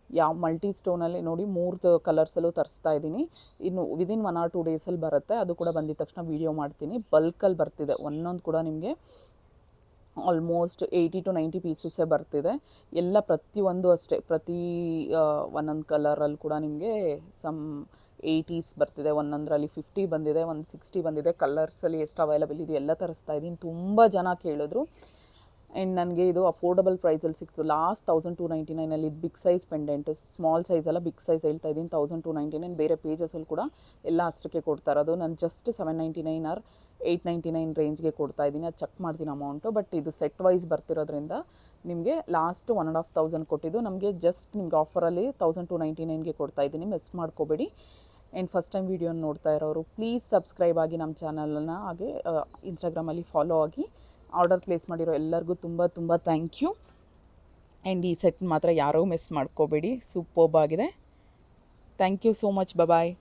ಯಾವ ಮಲ್ಟಿ ಸ್ಟೋನಲ್ಲಿ ನೋಡಿ 3 ಕಲರ್ಸಲ್ಲೂ ತರಿಸ್ತಾ ಇದ್ದೀನಿ. ಇನ್ನು ವಿದಿನ್ 1 or 2 ಡೇಸಲ್ಲಿ ಬರುತ್ತೆ. ಅದು ಕೂಡ ಬಂದಿದ ತಕ್ಷಣ ವೀಡಿಯೋ ಮಾಡ್ತೀನಿ. ಬಲ್ಕಲ್ಲಿ ಬರ್ತಿದೆ, ಒಂದೊಂದು ಕೂಡ ನಿಮಗೆ ಆಲ್ಮೋಸ್ಟ್ 80 to 90 ಪೀಸಸ್ಸೇ ಬರ್ತಿದೆ. ಎಲ್ಲ ಪ್ರತಿಯೊಂದು ಅಷ್ಟೇ, ಒಂದೊಂದು ಕಲರಲ್ಲಿ ಕೂಡ ನಿಮಗೆ ಸಮ್ 80s ಬರ್ತಿದೆ, ಒಂದೊಂದರಲ್ಲಿ 50 ಬಂದಿದೆ, 160 ಬಂದಿದೆ. ಕಲರ್ಸಲ್ಲಿ ಎಷ್ಟು ಅವೈಲಬಲ್ ಇದೆ ಎಲ್ಲ ತರಿಸ್ತಾ ಇದ್ದೀನಿ. ತುಂಬ ಜನ ಕೇಳಿದ್ರು ಆ್ಯಂಡ್ ನನಗೆ ಇದು ಅಫೋರ್ಡಬಲ್ ಪ್ರೈಸಲ್ಲಿ ಸಿಕ್ತು. ಲಾಸ್ಟ್ 1299 ಇದು big size pendant, small size ಅಲ್ಲ ಬಿಗ್ ಸೈಜ್ ಹೇಳ್ತಾ ಇದ್ದೀನಿ. 1299 ಬೇರೆ ಪೇಜಸಲ್ಲಿ ಕೂಡ ಎಲ್ಲ ಅಷ್ಟಕ್ಕೆ ಕೊಡ್ತಾ ಇರೋದು. ನಾನು ಜಸ್ಟ್ 799 ಆರ್ 899 ರೇಂಜ್ಗೆ ಕೊಡ್ತಾ ಇದ್ದೀನಿ. ಅದು ಚೆಕ್ ಮಾಡ್ತೀನಿ ಅಮೌಂಟು. ಬಟ್ ಇದು ಸೆಟ್ ವೈಸ್ ಬರ್ತಿರೋದ್ರಿಂದ ನಿಮಗೆ ಲಾಸ್ಟ್ 1,500 ಕೊಟ್ಟಿದ್ದು ನಮಗೆ ಜಸ್ಟ್ ನಿಮ್ಗೆ ಆಫರಲ್ಲಿ 1299ಗೆ ಕೊಡ್ತಾ ಇದ್ದೀನಿ. ಮಿಸ್ ಮಾಡ್ಕೋಬೇಡಿ. ಆ್ಯಂಡ್ ಫಸ್ಟ್ ಟೈಮ್ ವೀಡಿಯೋನ ನೋಡ್ತಾ ಇರೋರು ಪ್ಲೀಸ್ ಸಬ್ಸ್ಕ್ರೈಬ್ ಆಗಿ ನಮ್ಮ ಚಾನಲನ್ನು, ಹಾಗೆ ಇನ್ಸ್ಟಾಗ್ರಾಮಲ್ಲಿ ಫಾಲೋ ಆಗಿ. ಆರ್ಡರ್ ಪ್ಲೇಸ್ ಮಾಡಿರೋ ಎಲ್ಲರಿಗೂ ತುಂಬ ತುಂಬ ಥ್ಯಾಂಕ್ ಯು. ಆ್ಯಂಡ್ ಈ ಸೆಟ್ ಮಾತ್ರ ಯಾರೂ ಮಿಸ್ ಮಾಡ್ಕೋಬೇಡಿ, ಸೂಪರ್ಬ್ ಆಗಿದೆ. Thank you so much. Bye.